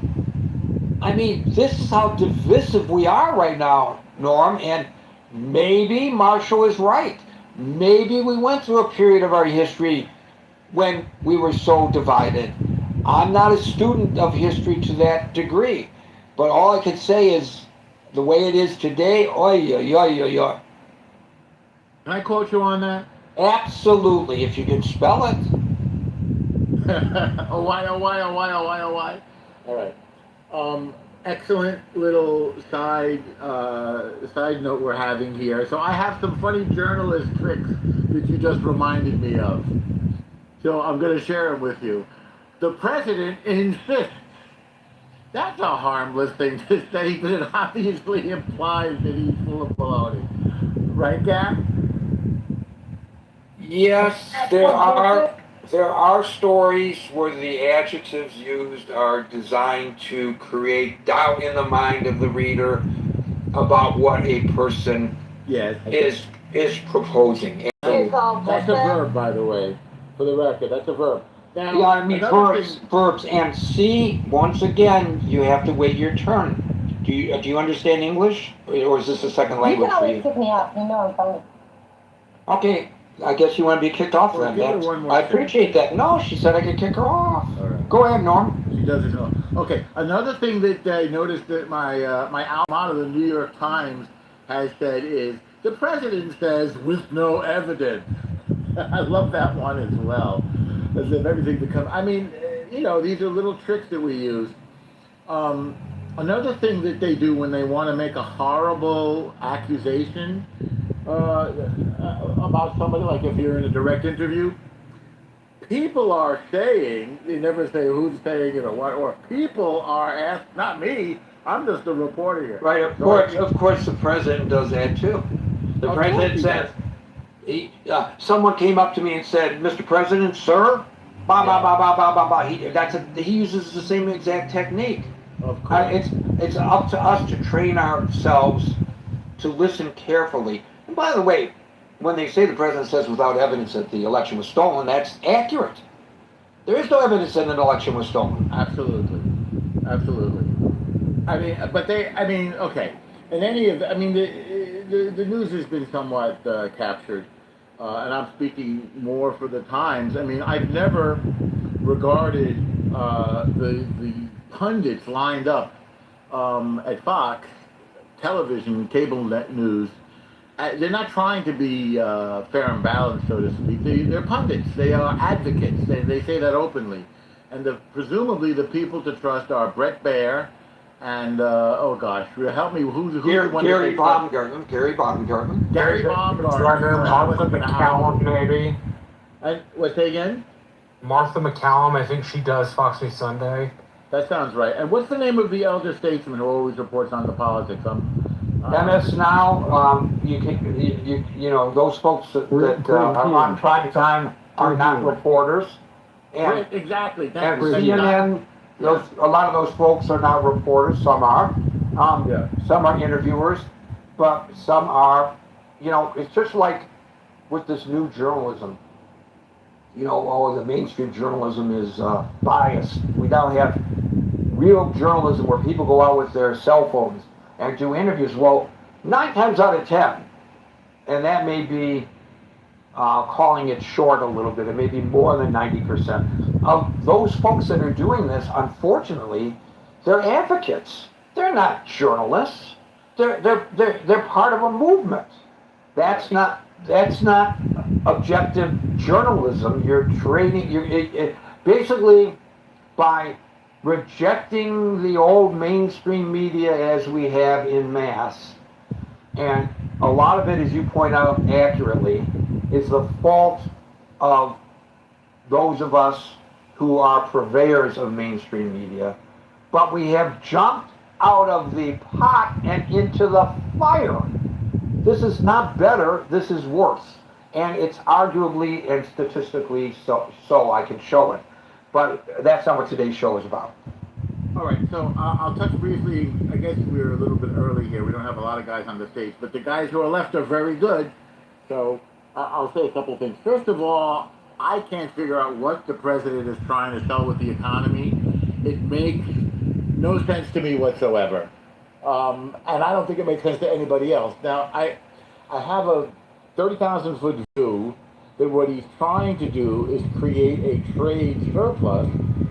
A: I mean, this is how divisive we are right now, Norm, and maybe Marshall is right. Maybe we went through a period of our history when we were so divided. I'm not a student of history to that degree, but all I can say is the way it is today, oy, oy, oy, oy, oy.
G: Can I quote you on that?
A: Absolutely, if you can spell it.
G: Oh, why? All right. Excellent little side note we're having here. So I have some funny journalist tricks that you just reminded me of. So I'm going to share them with you. The president insists. That's a harmless thing to say, but it obviously implies that he's full of baloney. Right, Gap?
A: Yes, there are stories where the adjectives used are designed to create doubt in the mind of the reader about what a person is proposing.
G: That's a verb, by the way, for the record. That's a verb. Now,
A: Yeah, I mean verbs, and C. Once again, you have to wait your turn. Do you understand English, or is this a second
H: You
A: language
H: can
A: for
H: always
A: you?
H: kick me out. You know I'm funny.
A: Okay, I guess you want to be kicked off
G: Well,
A: then.
G: give her one more
A: I
G: chance.
A: appreciate that. No, she said I could kick her off.
G: All right.
A: Go ahead, Norm.
G: She doesn't know. Okay, another thing that I noticed that my alma mater, the New York Times, has said is, the president says, with no evidence. I love that one as well. As if everything becomes, I mean, these are little tricks that we use. Another thing that they do when they want to make a horrible accusation about somebody, like if you're in a direct interview, people are saying, they never say who's saying it or what, or people are asked, not me, I'm just a reporter here.
A: Right, of course the president does that too. The president says, someone came up to me and said, Mr. President, sir, bah, bah, bah, bah, bah, bah, bah. He uses the same exact technique.
G: Of course.
A: It's up to us to train ourselves to listen carefully. And by the way, when they say the president says without evidence that the election was stolen, that's accurate. There is no evidence that an election was stolen.
G: Absolutely, absolutely. I mean, but I mean, okay. In any of, I mean, the news has been somewhat captured, and I'm speaking more for the Times. I mean, I've never regarded the pundits lined up at Fox television, cable net news. They're not trying to be fair and balanced, so to speak. They're pundits. They are advocates. They say that openly. And presumably the people to trust are Brett Baer and, oh gosh, help me, who's
A: Gary,
G: the one?
A: Gary Baumgartner. Gary Baumgartner.
G: Gary Baumgartner.
C: Martha McCallum, maybe.
G: And what, say again?
C: Martha McCallum, I think she does Fox News Sunday.
G: That sounds right. And what's the name of the elder statesman who always reports on the politics?
A: MS Now, you know, those folks that are on prime time are not reporters. And,
G: Right, exactly.
A: and CNN, a lot of those folks are not reporters. Some are. Some are interviewers, but some are, you know, it's just like with this new journalism. You know, the mainstream journalism is biased. We now have real journalism where people go out with their cell phones and do interviews. Well, 9 times out of 10, and that may be calling it short a little bit, it may be more than 90% of those folks that are doing this, unfortunately, they're advocates. They're not journalists. They're part of a movement. That's not objective journalism. You're trading. Basically, by rejecting the old mainstream media as we have in mass, and a lot of it, as you point out accurately, is the fault of those of us who are purveyors of mainstream media. But we have jumped out of the pot and into the fire. This is not better, this is worse. And it's arguably and statistically so I can show it. But that's not what today's show is about.
G: All right, so I'll touch briefly. I guess we're a little bit early here. We don't have a lot of guys on the stage, but the guys who are left are very good. So I'll say a couple things. First of all, I can't figure out what the president is trying to sell with the economy. It makes no sense to me whatsoever. And I don't think it makes sense to anybody else. Now, I have a 30,000-foot view that what he's trying to do is create a trade surplus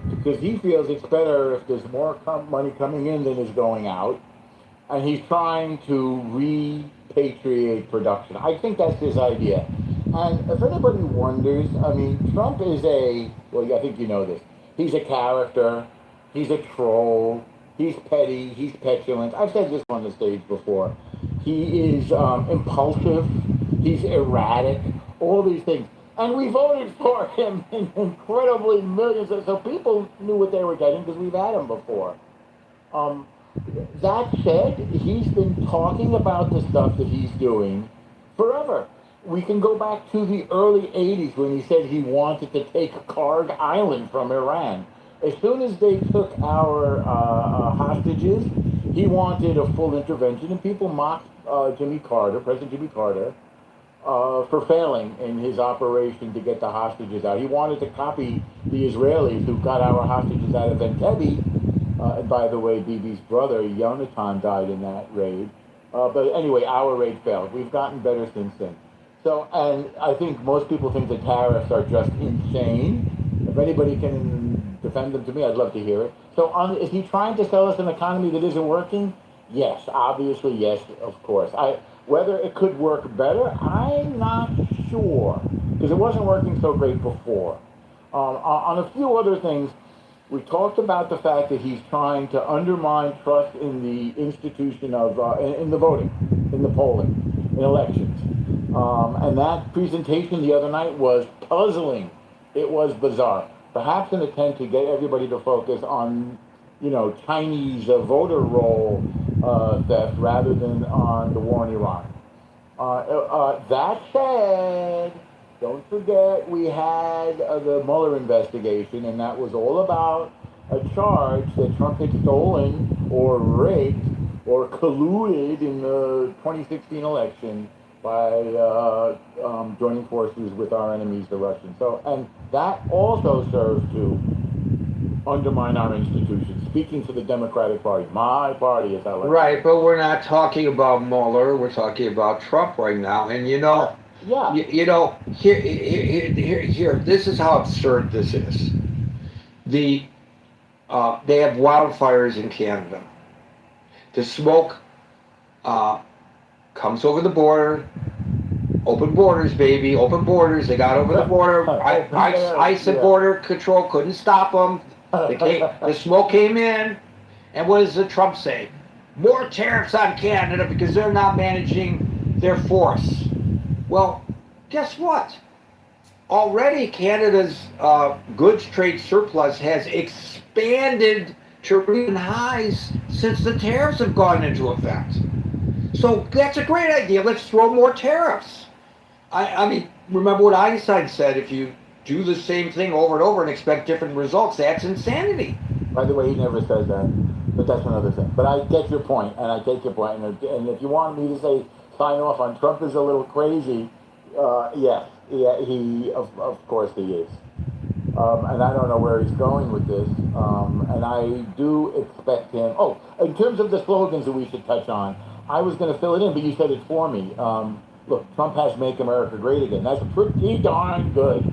G: because he feels it's better if there's more money coming in than is going out. And he's trying to repatriate production. I think that's his idea. And if anybody wonders, I mean, Trump is well, I think you know this. He's a character. He's a troll. He's petty. He's petulant. I've said this on the stage before. He is impulsive. He's erratic. All these things. And we voted for him in incredibly millions. So people knew what they were getting because we've had him before. That said, he's been talking about the stuff that he's doing forever. We can go back to the early 80s when he said he wanted to take Karg Island from Iran. As soon as they took our hostages, he wanted a full intervention, and people mocked President Jimmy Carter, for failing in his operation to get the hostages out. He wanted to copy the Israelis who got our hostages out of Entebbe. And by the way, Bibi's brother, Yonatan, died in that raid. But anyway, our raid failed. We've gotten better since then. So, and I think most people think the tariffs are just insane. If anybody can defend them to me, I'd love to hear it. So is he trying to sell us an economy that isn't working? Yes, obviously, yes, of course. Whether it could work better, I'm not sure, because it wasn't working so great before. On a few other things, we talked about the fact that he's trying to undermine trust in the institution of, in the voting, in the polling, in elections. And that presentation the other night was puzzling. It was bizarre. Perhaps an attempt to get everybody to focus on, Chinese voter roll theft rather than on the war in Iran. That said, don't forget we had the Mueller investigation, and that was all about a charge that Trump had stolen or rigged or colluded in the 2016 election by joining forces with our enemies, the Russians. So, and that also serves to undermine our institutions. Speaking for the Democratic Party, my party, as I like.
A: Right, but we're not talking about Mueller. We're talking about Trump right now. And
G: Yeah.
A: here. This is how absurd this is. They have wildfires in Canada. The smoke comes over the border. Open borders, baby. Open borders. They got over the border. ICE and border control couldn't stop them. The smoke came in. And what does Trump say? More tariffs on Canada because they're not managing their force. Well, guess what? Already Canada's goods trade surplus has expanded to recent highs since the tariffs have gone into effect. So that's a great idea. Let's throw more tariffs. I mean, remember what Einstein said, if you do the same thing over and over and expect different results, that's insanity.
G: By the way, he never says that, but that's another thing. But I get your point, and I take your point. And if you want me to say sign off on Trump is a little crazy, yes, yeah, of course he is. And I don't know where he's going with this. And I do expect him. Oh, in terms of the slogans that we should touch on, I was going to fill it in, but you said it for me. Look, Trump has "Make America Great Again." That's pretty darn good.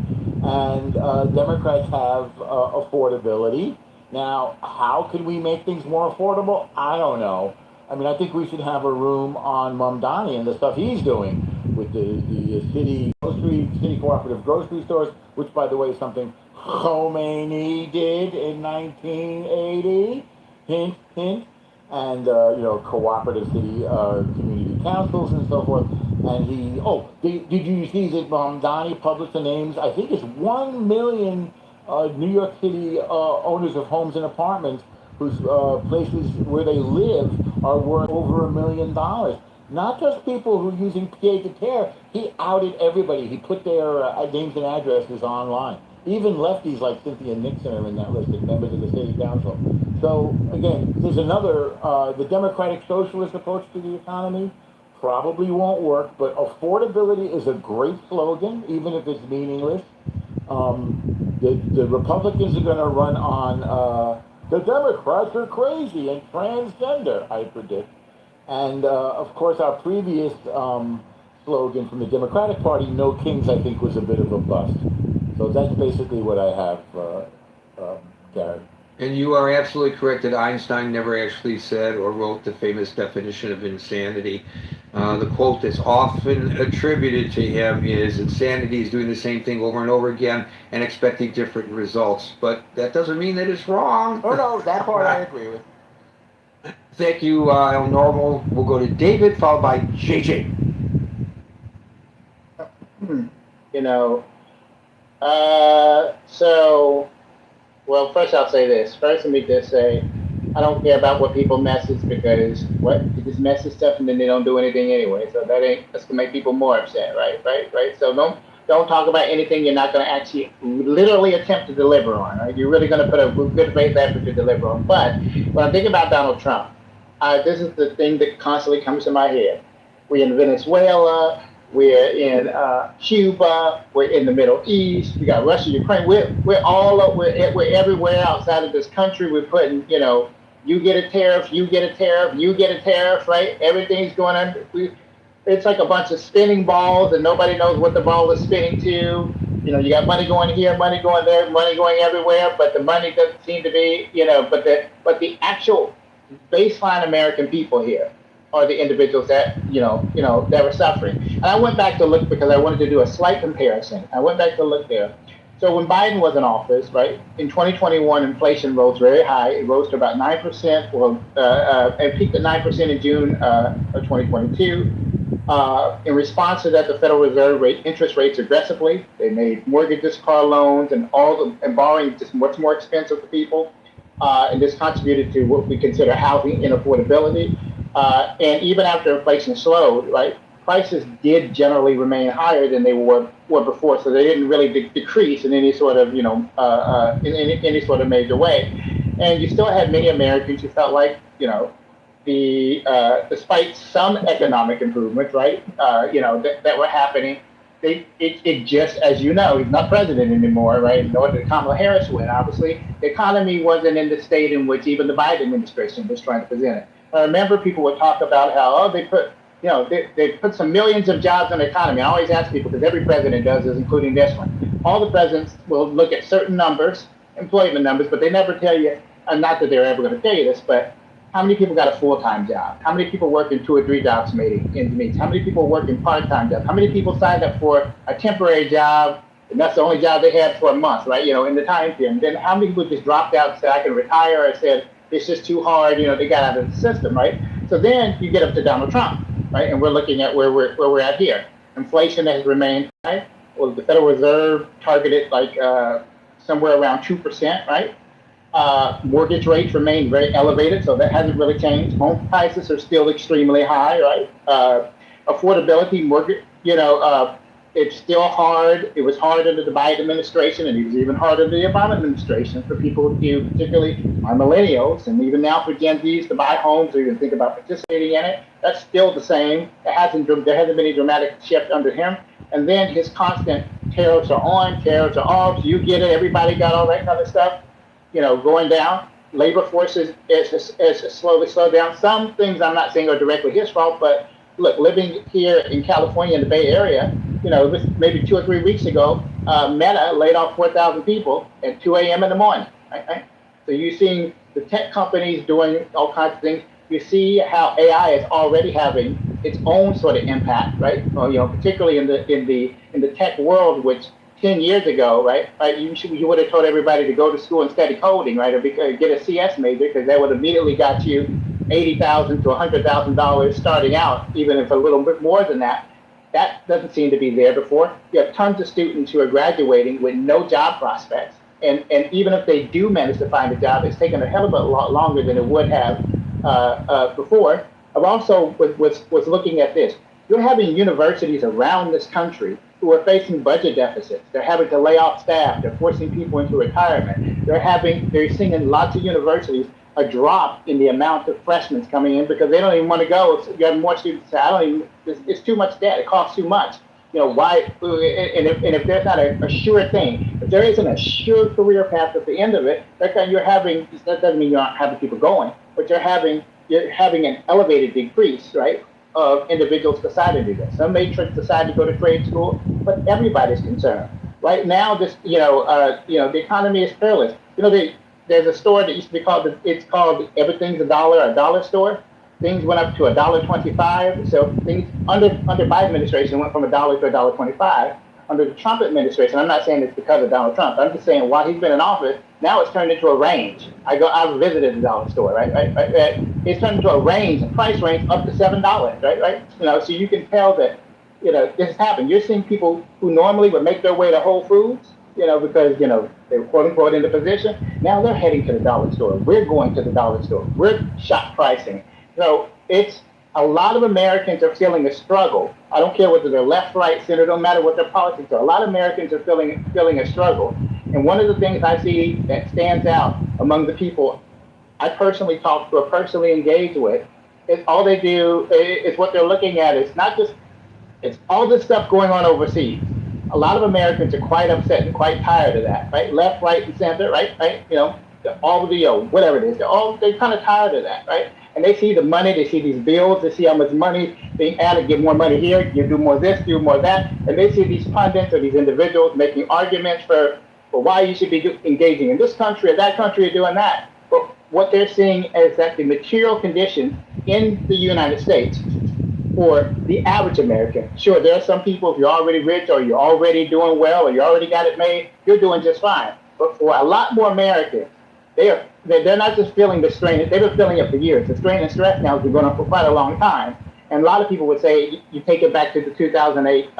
G: And Democrats have affordability. Now, how can we make things more affordable? I don't know. I mean, I think we should have a room on Mamdani and the stuff he's doing with the city cooperative grocery stores, which, by the way, is something Khomeini did in 1980. Hint, hint. And cooperative city community councils and so forth. And did you see that Mamdani published the names? I think it's 1 million New York City owners of homes and apartments whose places where they live are worth over $1 million. Not just people who are using pied-à-terre. He outed everybody. He put their names and addresses online. Even lefties like Cynthia Nixon are in that list as members of the city council. So again, there's another, the democratic socialist approach to the economy probably won't work, but affordability is a great slogan, even if it's meaningless. The Republicans are going to run on the Democrats are crazy and transgender, I predict. And of course, our previous slogan from the Democratic Party, "No Kings," I think was a bit of a bust. So that's basically what I have, Gary.
A: And you are absolutely correct that Einstein never actually said or wrote the famous definition of insanity. The quote that's often attributed to him is, insanity is doing the same thing over and over again and expecting different results. But that doesn't mean that it's wrong.
G: Oh, no, that part I agree with.
A: Thank you, El Normal. We'll go to David, followed by JJ.
H: Well, first I'll say this. First, let me just say, I don't care about what people message because they just message stuff and then they don't do anything anyway. So that's gonna make people more upset, right? So don't talk about anything you're not gonna actually literally attempt to deliver on. Right? You're really gonna put a good faith effort to deliver on. But when I'm thinking about Donald Trump, this is the thing that constantly comes to my head. We're in Venezuela. We're in Cuba. We're in the Middle East. We got Russia, Ukraine. We're all up. We're everywhere outside of this country. We're putting, you get a tariff, you get a tariff, you get a tariff, right? Everything's going on. It's like a bunch of spinning balls, and nobody knows what the ball is spinning to. You got money going here, money going there, money going everywhere, but the money doesn't seem to be, but the actual baseline American people here are the individuals that that were suffering. And I went back to look because I wanted to do a slight comparison. I went back to look there. So when Biden was in office, right, in 2021, inflation rose very high. It rose to about 9%, and peaked at 9% in June of 2022. In response to that, the Federal Reserve raised interest rates aggressively. They made mortgages, car loans, and borrowing just much more expensive for people. And this contributed to what we consider housing inaffordability. And even after inflation slowed, right, prices did generally remain higher than they were before, so they didn't really decrease in any sort of, in any sort of major way. And you still had many Americans who felt like, despite some economic improvements, right, that were happening, it just, as you know, he's not president anymore, right? Nor did Kamala Harris win. Obviously, the economy wasn't in the state in which even the Biden administration was trying to present it. I remember people would talk about how, they put some millions of jobs in the economy. I always ask people, because every president does this, including this one. All the presidents will look at certain numbers, employment numbers, but they never tell you, not that they're ever going to tell you this, but how many people got a full-time job? How many people work in 2 or 3 jobs meets? How many people work in part-time jobs? How many people signed up for a temporary job, and that's the only job they had for a month, right? In the time period. And then how many people just dropped out and said, I can retire, or said, it's just too hard, they got out of the system, right? So then you get up to Donald Trump, right? And we're looking at where we're at here. Inflation has remained high. Well, the Federal Reserve targeted somewhere around 2%, right? Mortgage rates remain very elevated, so that hasn't really changed. Home prices are still extremely high, right? Affordability, mortgage, it's still hard. It was hard under the Biden administration, and it was even harder under the Obama administration for people who, particularly our millennials, and even now for Gen Zs to buy homes or even think about participating in it. That's still the same. There hasn't been any dramatic shift under him. And then his constant tariffs are on, tariffs are off. You get it. Everybody got all that kind of stuff. Going down. Labor force is slowly slowed down. Some things I'm not saying are directly his fault, but look, living here in California in the Bay Area, maybe 2 or 3 weeks ago, Meta laid off 4,000 people at 2 a.m. in the morning. Right? So you're seeing the tech companies doing all kinds of things. You see how AI is already having its own sort of impact, right? Particularly in the tech world, which 10 years ago, right? You would have told everybody to go to school and study coding, right, or get a CS major, because that would have immediately got you $80,000 to $100,000 starting out, even if a little bit more than that. That doesn't seem to be there before. You have tons of students who are graduating with no job prospects, and even if they do manage to find a job, it's taken a hell of a lot longer than it would have before. I've also was looking at this. You're having universities around this country who are facing budget deficits. They're having to lay off staff. They're forcing people into retirement. They're seeing in lots of universities a drop in the amount of freshmen coming in because they don't even want to go. You have more students say, it's too much debt. It costs too much. Why? And if there's not a sure thing, if there isn't a sure career path at the end of it, that doesn't mean you aren't having people going, but you're having an elevated decrease, right, of individuals deciding to do this. Some may decide to go to trade school, but everybody's concerned. Right now, the economy is perilous. There's a store that used to be called Everything's a Dollar store. Things went up to $1.25. So things under Biden administration went from $1 to $1.25. Under the Trump administration, I'm not saying it's because of Donald Trump. I'm just saying while he's been in office, now it's turned into a range. I've visited the dollar store, right? It's turned into a range, a price range up to $7, right? So you can tell that, this has happened. You're seeing people who normally would make their way to Whole Foods, because, they were quote unquote in the position. Now they're heading to the dollar store. We're going to the dollar store. We're shop pricing. So it's a lot of Americans are feeling a struggle. I don't care whether they're left, right, center, don't matter what their politics are. A lot of Americans are feeling a struggle. And one of the things I see that stands out among the people I personally talk to or personally engage with is all they do is what they're looking at. It's all this stuff going on overseas. A lot of Americans are quite upset and quite tired of that, right? Left, right, and center, right? All of the, whatever it is, they're kind of tired of that, right? And they see the money, they see these bills, they see how much money being added, get more money here, you do more this, do more that, and they see these pundits or these individuals making arguments for why you should be engaging in this country or that country or doing that. But what they're seeing is that the material conditions in the United States for the average American, sure, there are some people, if you're already rich or you're already doing well or you already got it made, you're doing just fine. But for a lot more Americans, they're not just feeling the strain, they've been feeling it for years. The strain and stress now has been going on for quite a long time. And a lot of people would say, you take it back to the 2008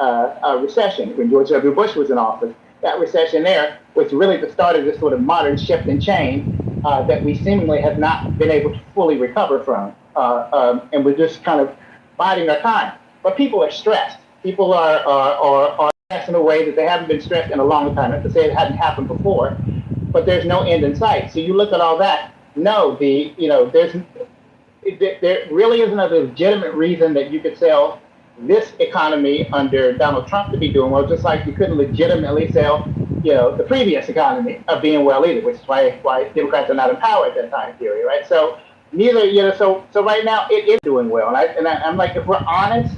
H: recession when George W. Bush was in office. That recession there was really the start of this sort of modern shift and change that we seemingly have not been able to fully recover from. And we're just kind of biding our time. But people are stressed. People are stressed in a way that they haven't been stressed in a long time. Not to say it hadn't happened before, but there's no end in sight. So you look at all that. No, it's there really isn't a legitimate reason that you could sell this economy under Donald Trump to be doing well, just like you couldn't legitimately sell, the previous economy of being well either, which is why Democrats are not in power at that time period, right? So neither, so right now it is doing well, I'm like, if we're honest,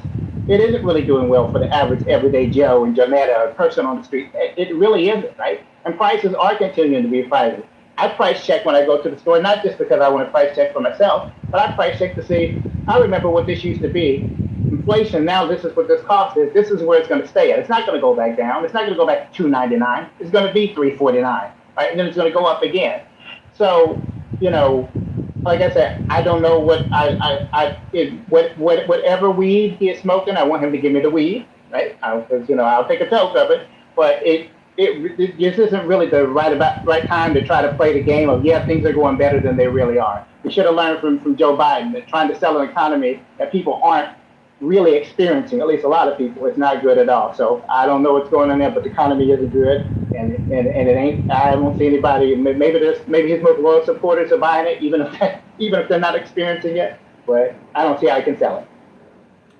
H: it isn't really doing well for the average everyday Joe and Janetta or person on the street. It really isn't, right? And prices are continuing to be rising. I price check when I go to the store, not just because I want to price check for myself, but I price check to see, I remember what this used to be. Inflation, now this is what this cost is. This is where it's going to stay at. It's not going to go back down. It's not going to go back to $2.99. It's going to be $3.49, right? And then it's going to go up again. So, like I said, I don't know whatever weed he is smoking, I want him to give me the weed, right? I'll take a toke of it, but it this isn't really the right time to try to play the game of, things are going better than they really are. We should have learned from Joe Biden that trying to sell an economy that people aren't really experiencing, at least a lot of people, it's not good at all. So I don't know what's going on there, but the economy isn't good, and it ain't. I don't see anybody. Maybe his most loyal supporters are buying it, even if they're not experiencing it. But I don't see how I can sell it.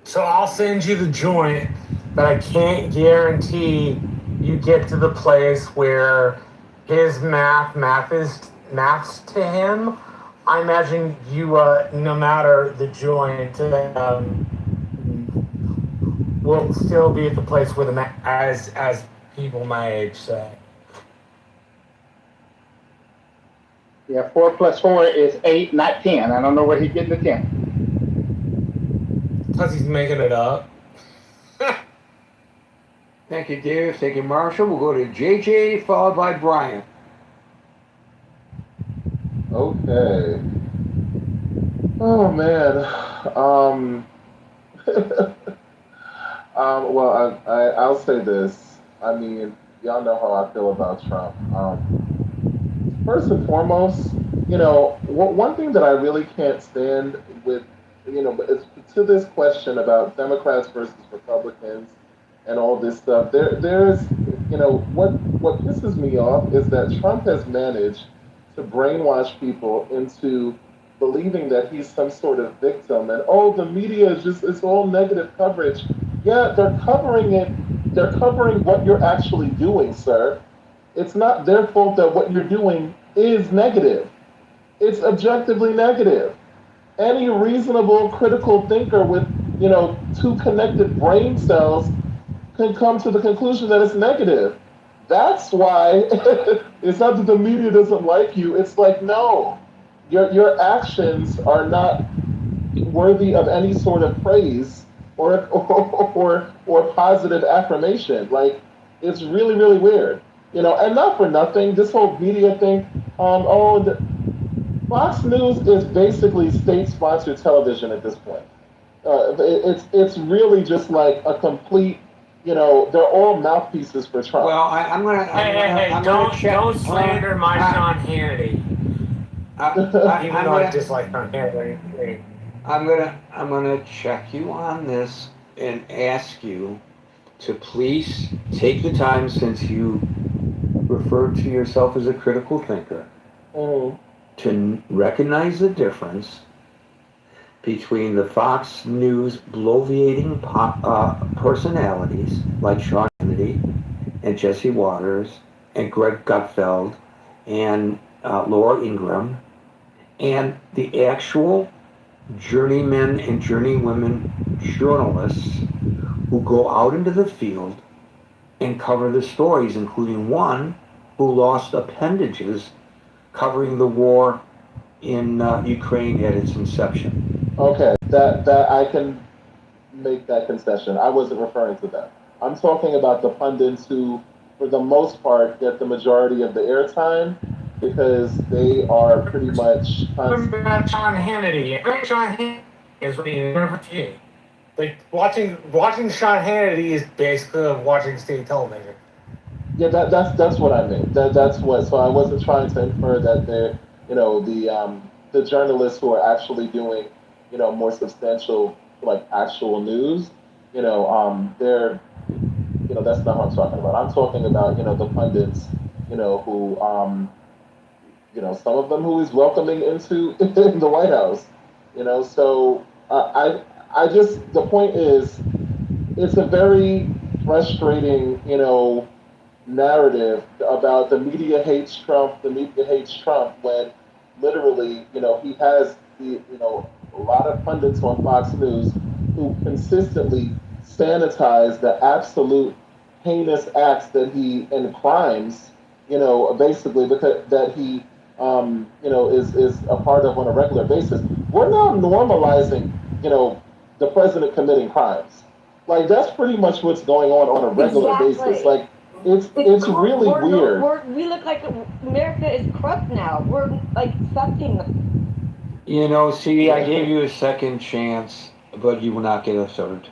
C: So I'll send you the joint, but I can't guarantee you get to the place where his maths to him. I imagine you, no matter the joint, will still be at the place where as people my age say.
H: Yeah, 4 + 4 is 8, not 10. I don't know where he's getting the 10.
C: Plus he's making it up.
A: Thank you, Dave. Thank you, Marshall. We'll go to JJ, followed by Brian.
I: Okay. Oh man. Well, I'll say this. I mean, y'all know how I feel about Trump. First and foremost, one thing that I really can't stand with, it's to this question about Democrats versus Republicans and all this stuff. There's, what pisses me off is that Trump has managed to brainwash people into believing that he's some sort of victim, and the media is it's all negative coverage. Yeah, they're covering it. They're covering what you're actually doing, sir. It's not their fault that what you're doing is negative. It's objectively negative. Any reasonable critical thinker with, two connected brain cells can come to the conclusion that it's negative. That's why it's not that the media doesn't like you. It's like, no, your actions are not worthy of any sort of praise or positive affirmation. Like, it's really, really weird. And not for nothing, this whole media thing, Fox News is basically state-sponsored television at this point. It's really just like a complete, they're all mouthpieces for Trump.
A: Well, I'm gonna.
C: Don't slander my Sean Hannity. Even though I dislike Sean Hannity.
A: I'm gonna check you on this and ask you to please take the time, since you referred to yourself as a critical thinker, to recognize the difference between the Fox News bloviating personalities like Sean Hannity and Jesse Waters and Greg Gutfeld and Laura Ingraham, and the actual journeymen and journeywomen journalists who go out into the field and cover the stories, including one who lost appendages covering the war in Ukraine at its inception.
I: Okay, that I can make that concession. I wasn't referring to that. I'm talking about the pundits who, for the most part, get the majority of the airtime because they are pretty much.
C: What about Sean Hannity? Sean Hannity is what like watching Sean Hannity is basically like watching state television.
I: Yeah, that's what I mean. That's what. So I wasn't trying to infer that they're, the journalists who are actually doing, more substantial, like actual news, they're, that's not what I'm talking about. I'm talking about, the pundits, who, some of them who he's welcoming into in the White House, So I just the point is, it's a very frustrating, narrative about the media hates Trump, the media hates Trump, when literally, he has a lot of pundits on Fox News who consistently sanitize the absolute heinous acts that he and crimes, basically because that he, is a part of on a regular basis. We're now normalizing, the president committing crimes. Like that's pretty much what's going on a regular basis.
J: Exactly.
I: Like it's really weird.
J: We look like America is corrupt now. We're like sucking.
A: See, I gave you a second chance, but you will not get a third.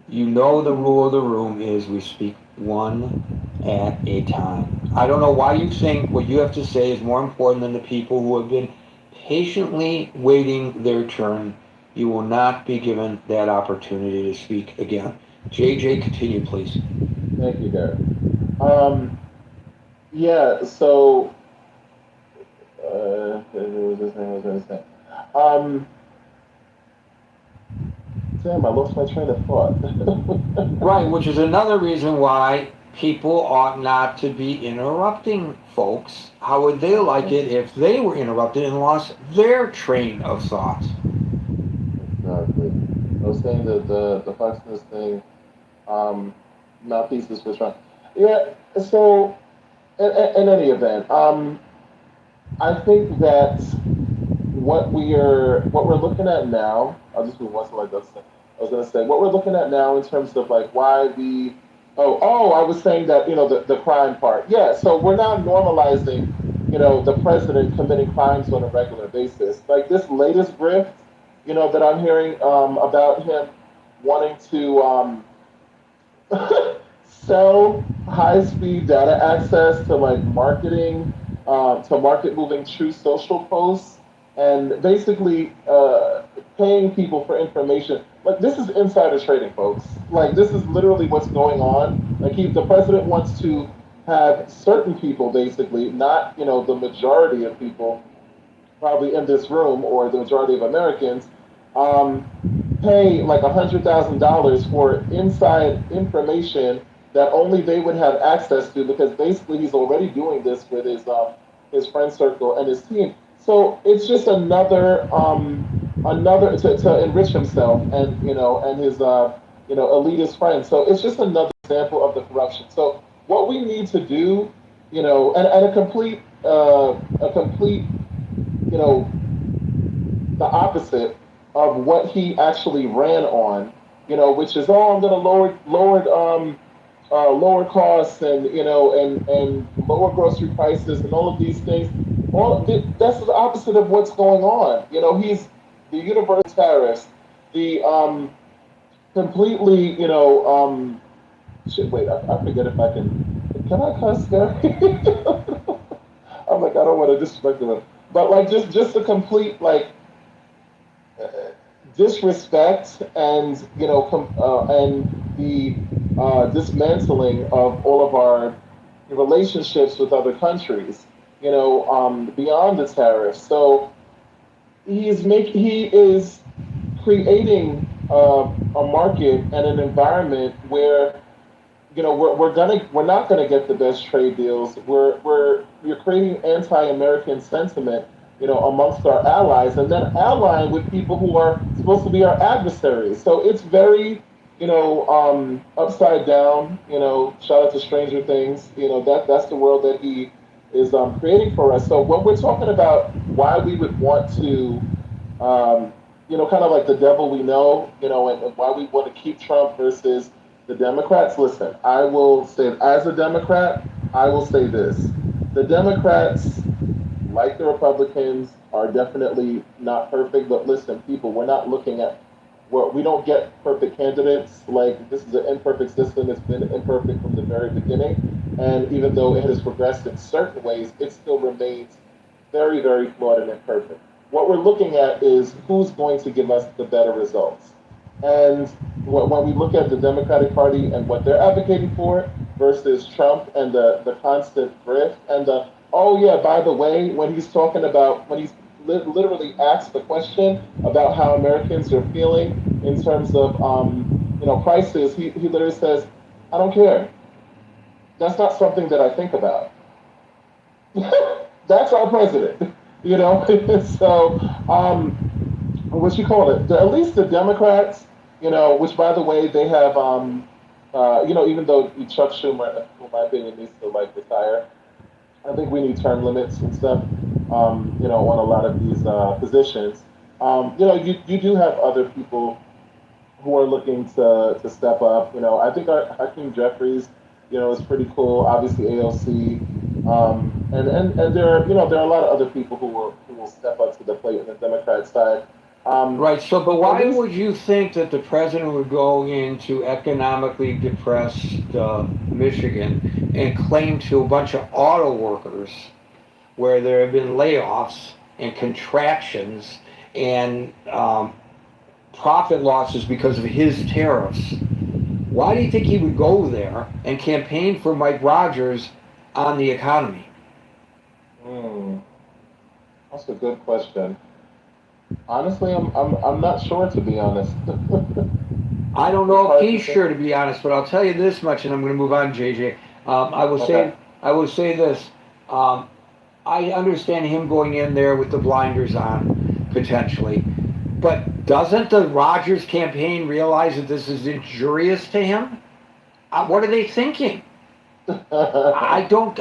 A: The rule of the room is we speak one at a time. I don't know why you think what you have to say is more important than the people who have been patiently waiting their turn. You will not be given that opportunity to speak again. JJ, continue, please.
I: Thank you, Derek. Um, yeah. So, what was this thing I was going to say? Um, Damn, I lost my train of thought.
A: Right, which is another reason why people ought not to be interrupting folks. How would they like it if they were interrupted and lost their train of thought?
I: Exactly. I was saying that the Fox News thing, um, mouthpieces for Trump. Yeah. So, in any event, I think that what we're looking at now. I'll just move on to like this. I was gonna say what we're looking at now in terms of like why we. I was saying that the crime part. Yeah. So we're now normalizing, the president committing crimes on a regular basis. Like this latest grift, that I'm hearing about him wanting to sell high-speed data access to like marketing, to market moving true social posts, and basically paying people for information. Like this is insider trading, folks. Like this is literally what's going on. Like the president wants to have certain people, basically, not the majority of people, probably in this room or the majority of Americans, um, pay like $100,000 for inside information that only they would have access to because basically he's already doing this with his friend circle and his team. So it's just another to enrich himself and his elitist friends. So it's just another example of the corruption. So what we need to do, and a complete you know the opposite of what he actually ran on, which is I'm going to lower costs and and lower grocery prices and all of these things. That's the opposite of what's going on. He's the universal tariffs, the completely shit. Wait, I forget if I can. Can I cuss there? I'm like I don't want to disrespect them, but like just a complete like disrespect and and the dismantling of all of our relationships with other countries. Beyond the tariffs. So he is creating a market and an environment where we're not gonna get the best trade deals. You're creating anti-American sentiment, amongst our allies, and then allying with people who are supposed to be our adversaries. So it's very, upside down. Shout out to Stranger Things. That's the world that he is creating for us. So when we're talking about why we would want to kind of like the devil we know, and why we want to keep Trump versus the Democrats. Listen, I will say, as a Democrat, I will say this: the Democrats, like the Republicans, are definitely not perfect. But listen, people, we're not looking at we don't get perfect candidates. Like this is an imperfect system. It's been imperfect from the very beginning, and even though it has progressed in certain ways, it still remains very, very flawed and imperfect. What we're looking at is who's going to give us the better results. And when we look at the Democratic Party and what they're advocating for versus Trump and the constant grift and oh yeah, by the way, when he's talking about when he's literally asks the question about how Americans are feeling in terms of prices, he literally says, "I don't care. That's not something that I think about." That's our president, you know. So, what you call it? At least the Democrats, which by the way they have, even though Chuck Schumer, in my opinion, needs to like retire, I think we need term limits and stuff, on a lot of these positions. You do have other people who are looking to step up. I think Hakeem Jeffries, is pretty cool. Obviously AOC, and there are a lot of other people who will step up to the plate on the Democrat side.
A: Right. So, but
I: At
A: why
I: least
A: would you think that the president would go into economically depressed Michigan and claim to a bunch of auto workers where there have been layoffs and contractions and profit losses because of his tariffs? Why do you think he would go there and campaign for Mike Rogers on the economy?
I: hmm, that's a good question. Honestly, I'm not sure, to be honest.
A: I don't
I: It's
A: know if
I: hard to
A: he's
I: say.
A: sure, to be honest, but I'll tell you this much, and I'm going to move on, JJ. I will
I: Okay.
A: say, I will say this. Um, I understand him going in there with the blinders on, potentially, but doesn't the Rogers campaign realize that this is injurious to him? What are they thinking? I don't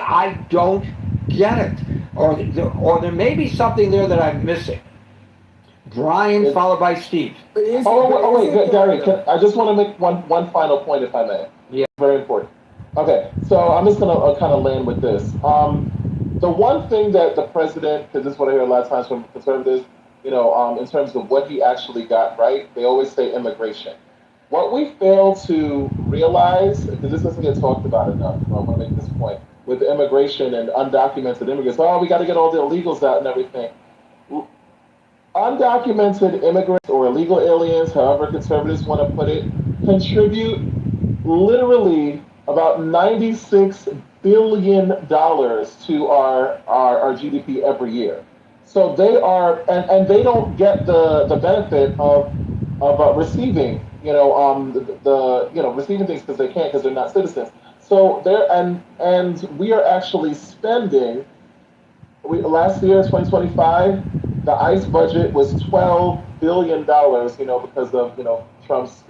A: get it. Or there may be something there that I'm missing. Brian,
I: It,
A: followed by Steve.
I: oh, wait, Gary, I just want to make one final point, if I may.
A: Yeah.
I: Very important. Okay, so I'm just going to kind of land with this. The one thing that the president, because this is what I hear a lot of times from conservatives, in terms of what he actually got right, they always say immigration. What we fail to realize, because this doesn't get talked about enough, I want to make this point, with immigration and undocumented immigrants, oh, we got to get all the illegals out and everything. Undocumented immigrants or illegal aliens, however conservatives want to put it, contribute literally about $96 billion to our GDP every year. So they are, and they don't get the benefit of receiving, receiving things because they can't because they're not citizens. So they're and we are actually spending. Last year, 2025, the ICE budget was $12 billion. Because of Trump's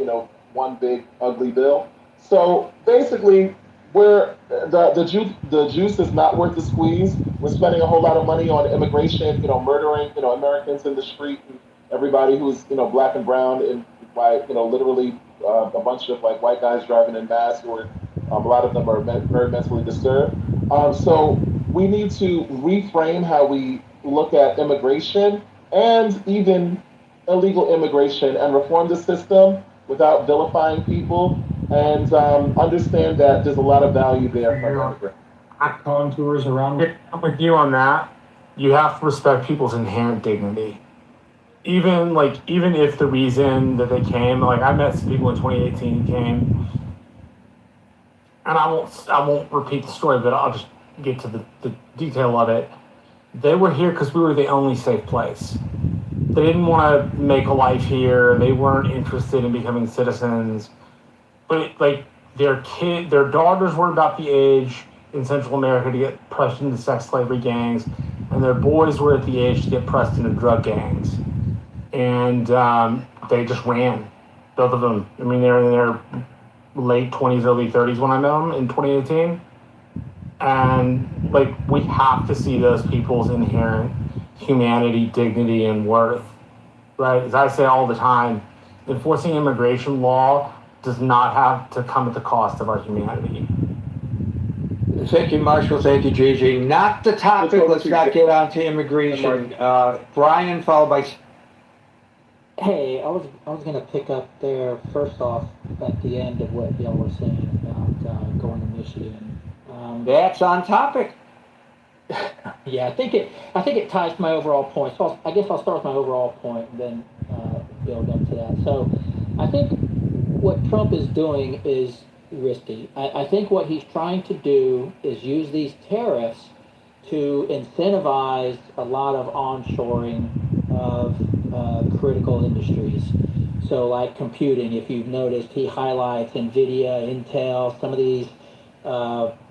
I: one big ugly bill. So basically, we're the juice is not worth the squeeze. We're spending a whole lot of money on immigration. Murdering Americans in the street and everybody who's black and brown, and by literally a bunch of like white guys driving in masks, or a lot of them are very mentally disturbed. So we need to reframe how we look at immigration and even illegal immigration, and reform the system without vilifying people, and understand that there's a lot of value there from immigrants.
C: Contours around. I'm with you on that. You have to respect people's inherent dignity. Even if the reason that they came, like I met some people in 2018 who came, and I won't repeat the story, but I'll just get to the detail of it. They were here because we were the only safe place. They didn't want to make a life here. They weren't interested in becoming citizens. But their daughters were about the age in Central America to get pressed into sex slavery gangs, and their boys were at the age to get pressed into drug gangs. And they just ran, both of them. I mean, they're in their late 20s, early 30s when I met them in 2018. And we have to see those people's inherent humanity, dignity, and worth, right? As I say all the time, enforcing immigration law does not have to come at the cost of our humanity.
A: Thank you, Marshall. Thank you, JJ. Not the topic. Let's not get on to immigration. Brian, followed by.
K: Hey, I was gonna pick up there first off at the end of what y'all were saying about going to Michigan.
A: That's on topic.
K: Yeah, I think it ties to my overall point. So I guess I'll start with my overall point and then build up to that. So I think what Trump is doing is risky. I think what he's trying to do is use these tariffs to incentivize a lot of onshoring of critical industries. So, like computing, if you've noticed, he highlights NVIDIA, Intel, some of these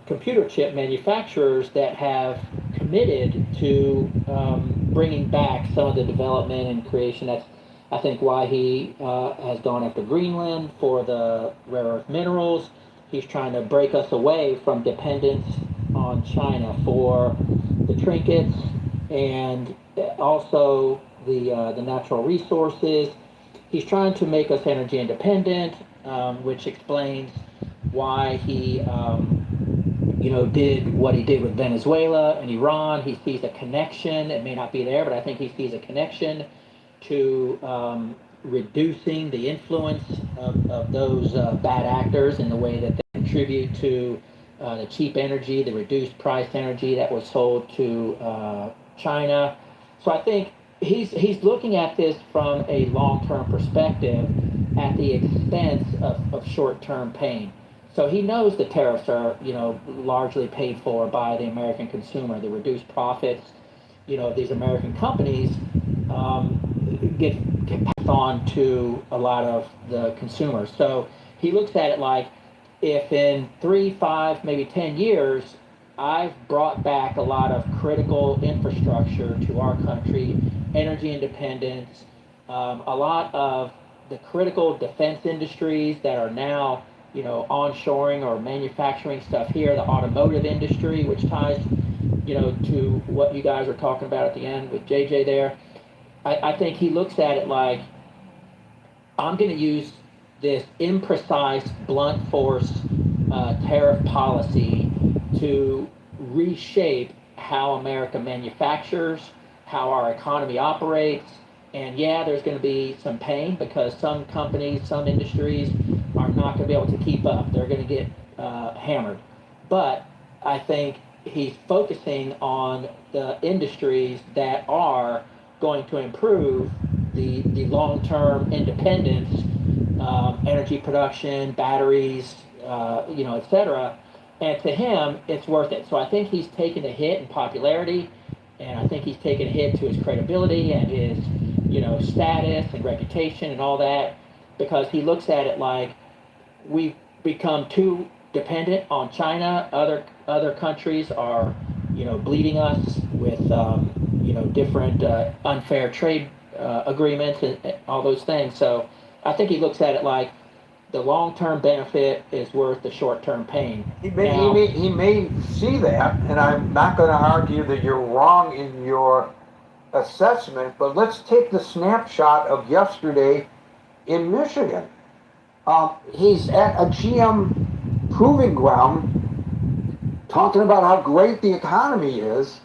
K: computer chip manufacturers that have committed to bringing back some of the development and creation. That's, I think, why he has gone after Greenland for the rare earth minerals. He's trying to break us away from dependence on China for the trinkets and also the natural resources. He's trying to make us energy independent, which explains why he did what he did with Venezuela and Iran. He sees a connection. It may not be there, but I think he sees a connection to reducing the influence of those bad actors in the way that they contribute to the cheap energy, the reduced price energy that was sold to China. So I think he's looking at this from a long-term perspective at the expense of short-term pain. So he knows the tariffs are, largely paid for by the American consumer. The reduced profits, these American companies get passed on to a lot of the consumers. So he looks at it like, if in 3, 5, maybe 10 years, I've brought back a lot of critical infrastructure to our country, energy independence, a lot of the critical defense industries that are now, onshoring or manufacturing stuff here, the automotive industry, which ties, to what you guys were talking about at the end with JJ there. I think he looks at it like, I'm going to use this imprecise, blunt force tariff policy to reshape how America manufactures, how our economy operates. And yeah, there's going to be some pain because some companies, some industries are not going to be able to keep up. They're going to get hammered. But I think he's focusing on the industries that are going to improve the long-term independence, energy production, batteries, etc. And to him, it's worth it. So I think he's taken a hit in popularity, and I think he's taken a hit to his credibility and his, status and reputation and all that, because he looks at it like we've become too dependent on China. Other countries are, bleeding us with, different unfair trade agreements and all those things. So I think he looks at it like the long-term benefit is worth the short-term pain.
A: He may see that, and I'm not going to argue that you're wrong in your assessment, but let's take the snapshot of yesterday in Michigan. He's at a GM proving ground talking about how great the economy is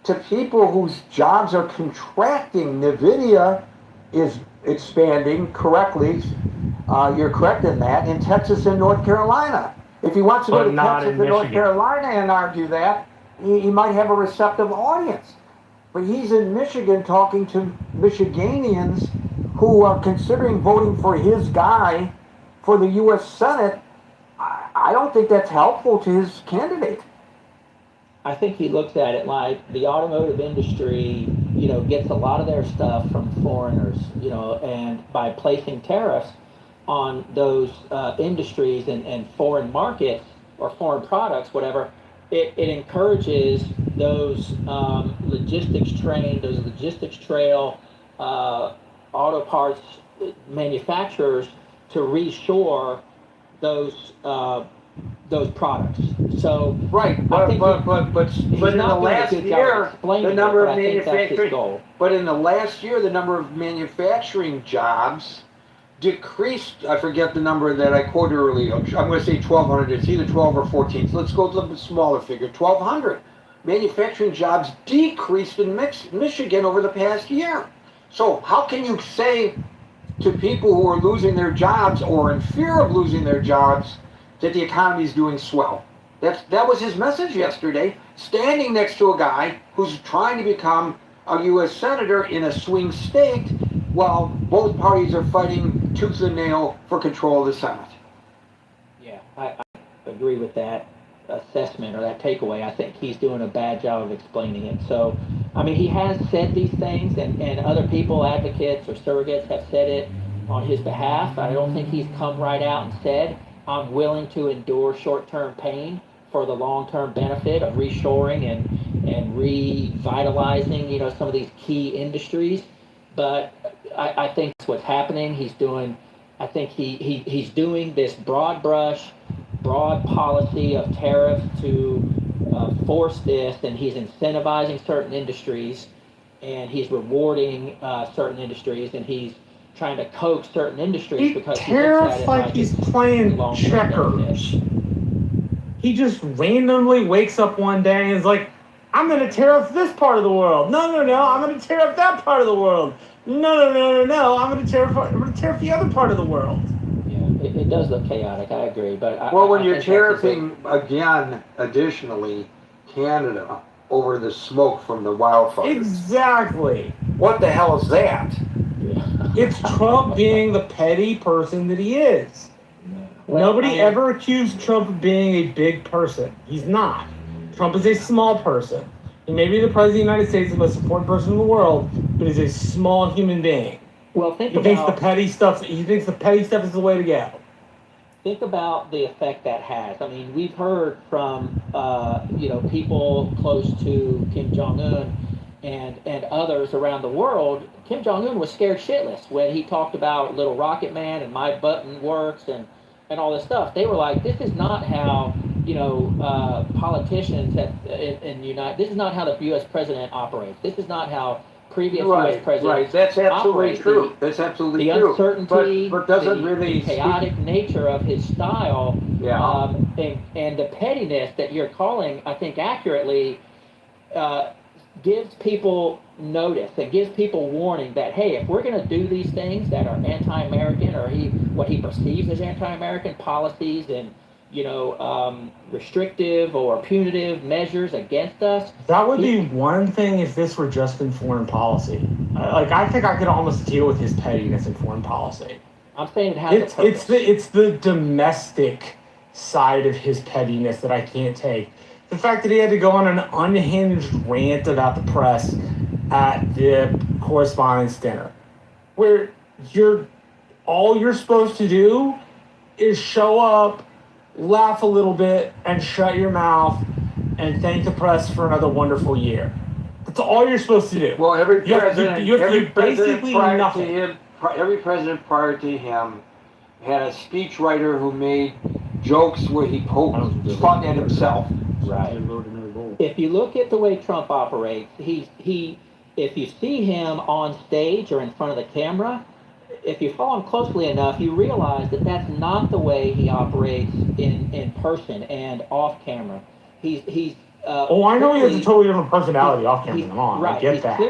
A: to people whose jobs are contracting. NVIDIA is expanding correctly. You're correct in that, in Texas and North Carolina. If he wants to go to Texas and North Carolina and argue that, he might have a receptive audience. But he's in Michigan talking to Michiganians who are considering voting for his guy for the U.S. Senate. I don't think that's helpful to his candidate.
K: I think he looks at it like the automotive industry, gets a lot of their stuff from foreigners, and by placing tariffs on those industries and foreign markets or foreign products, whatever, it encourages those logistics trail auto parts manufacturers to reshore those products. So
A: right, but in the last year, the number of manufacturing. But in the last year, the number of manufacturing jobs decreased. I forget the number that I quoted earlier. I'm going to say 1,200. It's either 12 or 14. So let's go to a little bit smaller figure. 1,200 manufacturing jobs decreased in Michigan over the past year. So how can you say to people who are losing their jobs or in fear of losing their jobs that the economy is doing swell? That was his message yesterday, standing next to a guy who's trying to become a U.S. senator in a swing state while both parties are fighting tooth and nail for control of the Senate.
K: Yeah, I agree with that. assessment or that takeaway. I think he's doing a bad job of explaining it. So, I mean, he has said these things, and other people, advocates or surrogates, have said it on his behalf. I don't think he's come right out and said, I'm willing to endure short-term pain for the long-term benefit of reshoring and revitalizing, some of these key industries. But I think that's what's happening. He's doing, I think he's doing this broad policy of tariffs to force this, and he's incentivizing certain industries, and he's rewarding certain industries, and he's trying to coax certain industries
C: He
K: because
C: tariffs like he's playing checkers. He just randomly wakes up one day and is like, I'm going to tariff this part of the world. No, I'm going to tariff that part of the world. No, I'm going to tariff the other part of the world.
K: Yeah, it does look chaotic, I agree. But
A: when you're tariffing, again, additionally, Canada over the smoke from the wildfires.
C: Exactly.
A: What the hell is that?
C: It's Trump being the petty person that he is. Nobody ever accused Trump of being a big person. He's not. Trump is a small person. He may be the president of the United States, the most important person in the world, but he's a small human being.
K: Well,
C: he thinks the petty stuff is the way to go.
K: Think about the effect that has. I mean, we've heard from people close to Kim Jong-un and others around the world. Kim Jong-un was scared shitless when he talked about Little Rocket Man and My Button Works and all this stuff. They were like, this is not how politicians in the United. This is not how the U.S. president operates. This is not how previous U.S. presidents.
A: Right, that's absolutely true. That's absolutely true.
K: The uncertainty,
A: but doesn't really
K: the chaotic nature of his style, and the pettiness that you're calling, I think accurately, gives people notice and gives people warning that, hey, if we're going to do these things that are anti-American or what he perceives as anti-American policies and restrictive or punitive measures against us.
C: That would be one thing if this were just in foreign policy. I think I could almost deal with his pettiness in foreign policy.
K: I'm saying it has a purpose.
C: It's the domestic side of his pettiness that I can't take. The fact that he had to go on an unhinged rant about the press at the correspondence dinner, where all you're supposed to do is show up, laugh a little bit, and shut your mouth, and thank the press for another wonderful year. That's all you're supposed to do.
A: Well, every president prior to him had a speechwriter who made jokes where he poked fun at himself.
K: Right. If you look at the way Trump operates, if you see him on stage or in front of the camera, if you follow him closely enough, you realize that that's not the way he operates in person and off camera.
C: I know he has a totally different personality off camera than on.
K: Right.
C: I get that.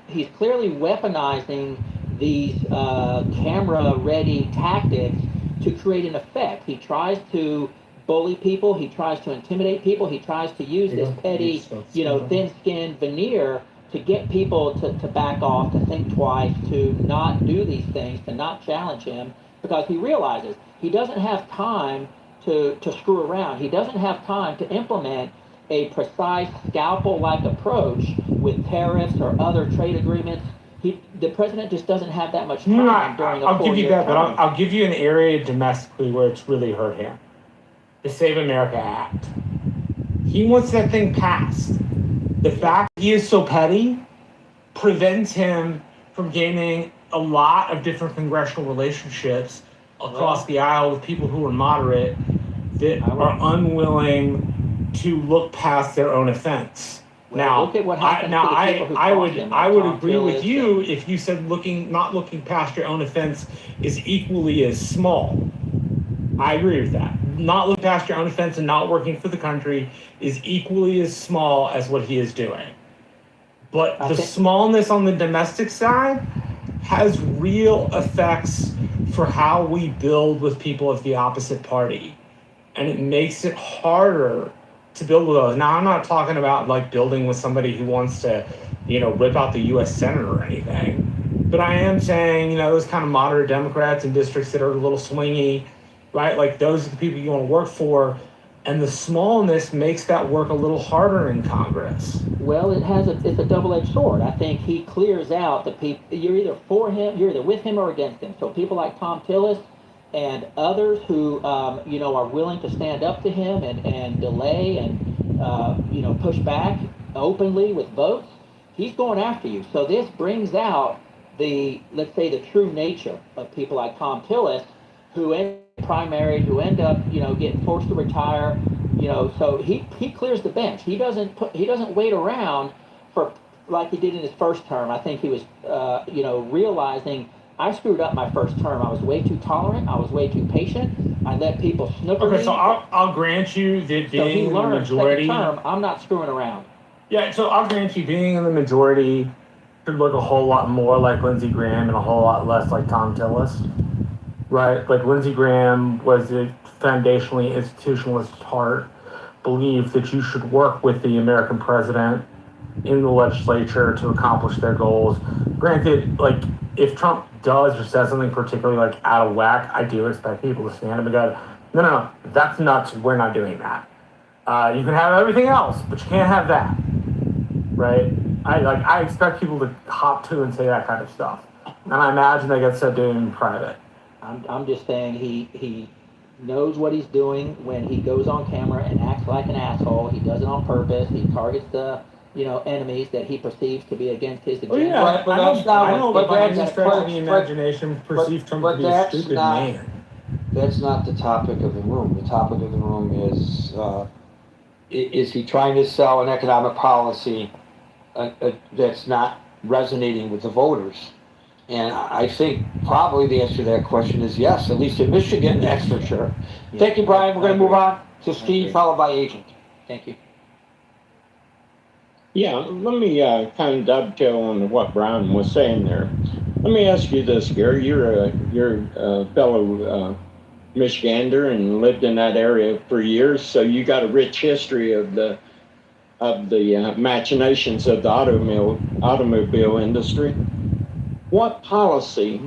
K: He's clearly weaponizing these camera-ready tactics to create an effect. He tries to bully people. He tries to intimidate people. He tries to use this petty, thin-skinned veneer to get people to back off, to think twice, to not do these things, to not challenge him, because he realizes he doesn't have time to screw around. He doesn't have time to implement a precise scalpel-like approach with tariffs or other trade agreements. The president just doesn't have that much time during a 4-year
C: I'll give you that,
K: term.
C: but I'll give you an area domestically where it's really hurt him. The Save America Act. He wants that thing passed. The fact he is so petty prevents him from gaining a lot of different congressional relationships across the aisle with people who are moderate that are unwilling to look past their own offense.
K: Well, look at what happens to the people who cross him,
C: I would
K: Tom
C: agree with
K: Tillis
C: you if you said not looking past your own offense is equally as small. I agree with that. Not looking past your own offense and not working for the country is equally as small as what he is doing. But the smallness on the domestic side has real effects for how we build with people of the opposite party. And it makes it harder to build with those. Now, I'm not talking about like building with somebody who wants to, rip out the U.S. Senate or anything. But I am saying, those kind of moderate Democrats in districts that are a little swingy, right? Like those are the people you want to work for. And the smallness makes that work a little harder in Congress.
K: Well, it's a double-edged sword. I think he clears out the people. You're either for him, you're either with him or against him. So people like Tom Tillis and others who are willing to stand up to him and delay and push back openly with votes, he's going after you. So this brings out let's say the true nature of people like Tom Tillis, who end up primaried, who end up getting forced to retire. So he clears the bench. He doesn't wait around for, like he did in his first term. I think he was realizing, I screwed up my first term. I was way too tolerant. I was way too patient. I let people snooker me.
C: Okay, so I'll grant you that
K: So he
C: being in the
K: learned
C: majority.
K: second term, I'm not screwing around.
C: Yeah, so I'll grant you being in the majority should look a whole lot more like Lindsey Graham and a whole lot less like Tom Tillis, right? Like Lindsey Graham was a foundationally institutionalist heart, believed that you should work with the American president in the legislature to accomplish their goals. Granted, like if Trump does or says something particularly like out of whack, I do expect people to stand up and go, no, that's nuts. We're not doing that. You can have everything else, but you can't have that, right? I expect people to hop to and say that kind of stuff, and I imagine they get said to him in private.
K: I'm just saying he knows what he's doing when he goes on camera and acts like an asshole. He does it on purpose. He targets the enemies that he perceives to be against his agenda.
C: Oh yeah,
A: Right, but that's not
C: I don't
A: what-
C: by
A: but
C: any
A: that's-
C: stretch of the
A: but-
C: imagination perceive Trump
A: but
C: to be a
A: that's
C: stupid
A: not-
C: man.
A: That's not the topic of the room. The topic of the room is he trying to sell an economic policy that's not resonating with the voters? And I think probably the answer to that question is yes, at least in Michigan, that's for sure.
K: Yeah.
A: Thank you, Brian. We're going to move on to Steve, followed by Agent.
K: Thank you.
L: Yeah, let me kind of dovetail on what Brian was saying there. Let me ask you this, Gary. You're a fellow Michigander and lived in that area for years, so you got a rich history of the machinations of the automobile industry. What policy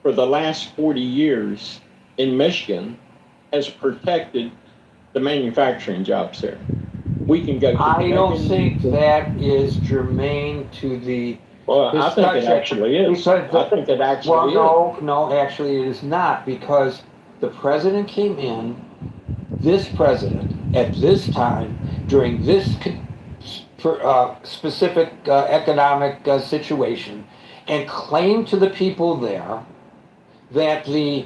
L: for the last 40 years in Michigan has protected the manufacturing jobs there? We can go to
A: I don't think that is germane to the.
L: Well, I think it actually is. I think it actually is.
A: No, actually it is not, because the president came in, this president, at this time, during this specific economic situation, and claimed to the people there that the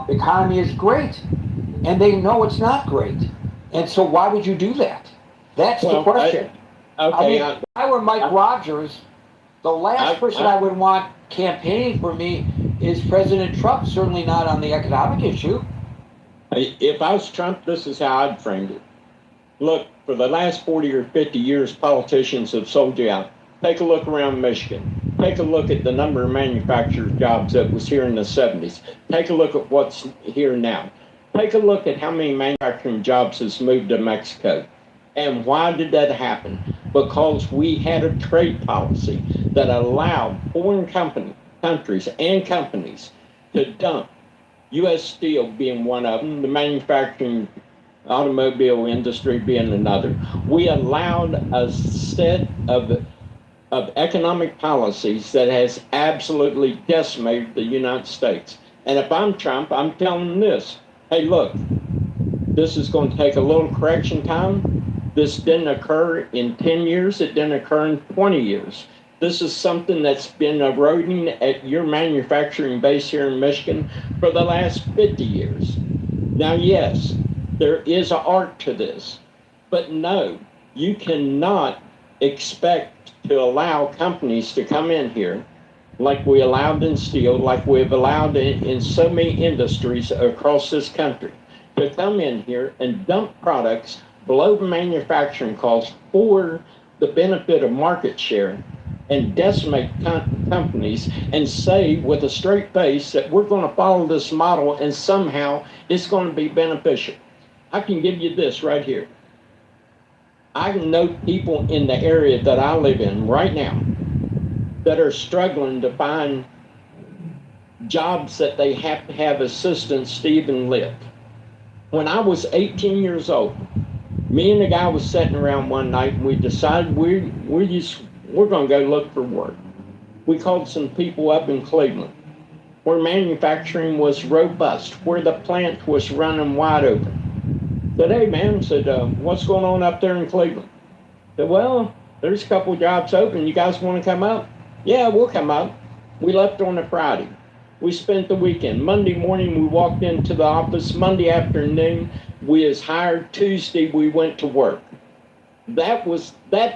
A: economy is great, and they know it's not great. And so why would you do that? That's the question. If I were Mike Rogers, the last person I would want campaigning for me is President Trump, certainly not on the economic issue.
L: If I was Trump, this is how I'd frame it. Look, for the last 40 or 50 years, politicians have sold you out. Take a look around Michigan. Take a look at the number of manufacturing jobs that was here in the 70s. Take a look at what's here now. Take a look at how many manufacturing jobs has moved to Mexico. And why did that happen? Because we had a trade policy that allowed foreign countries and companies to dump, U.S. Steel being one of them, the manufacturing automobile industry being another. We allowed a set of economic policies that has absolutely decimated the United States. And if I'm Trump, I'm telling them this. Hey, look, this is going to take a little correction time. This didn't occur in 10 years. It didn't occur in 20 years. This is something that's been eroding at your manufacturing base here in Michigan for the last 50 years. Now, yes, there is an art to this, but no, you cannot expect to allow companies to come in here like we allowed in steel, like we've allowed in so many industries across this country, to come in here and dump products below manufacturing costs for the benefit of market share and decimate companies and say with a straight face that we're going to follow this model and somehow it's going to be beneficial. I can give you this right here. I know people in the area that I live in right now that are struggling to find jobs that they have to have assistance to even live. When I was 18 years old, me and the guy was sitting around one night and we decided we're going to go look for work. We called some people up in Cleveland where manufacturing was robust, where the plant was running wide open. Said, hey man, what's going on up there in Cleveland? Said, well, there's a couple jobs open. You guys want to come up? Yeah, we'll come up. We left on a Friday. We spent the weekend. Monday morning, we walked into the office. Monday afternoon, we was hired. Tuesday, we went to work. That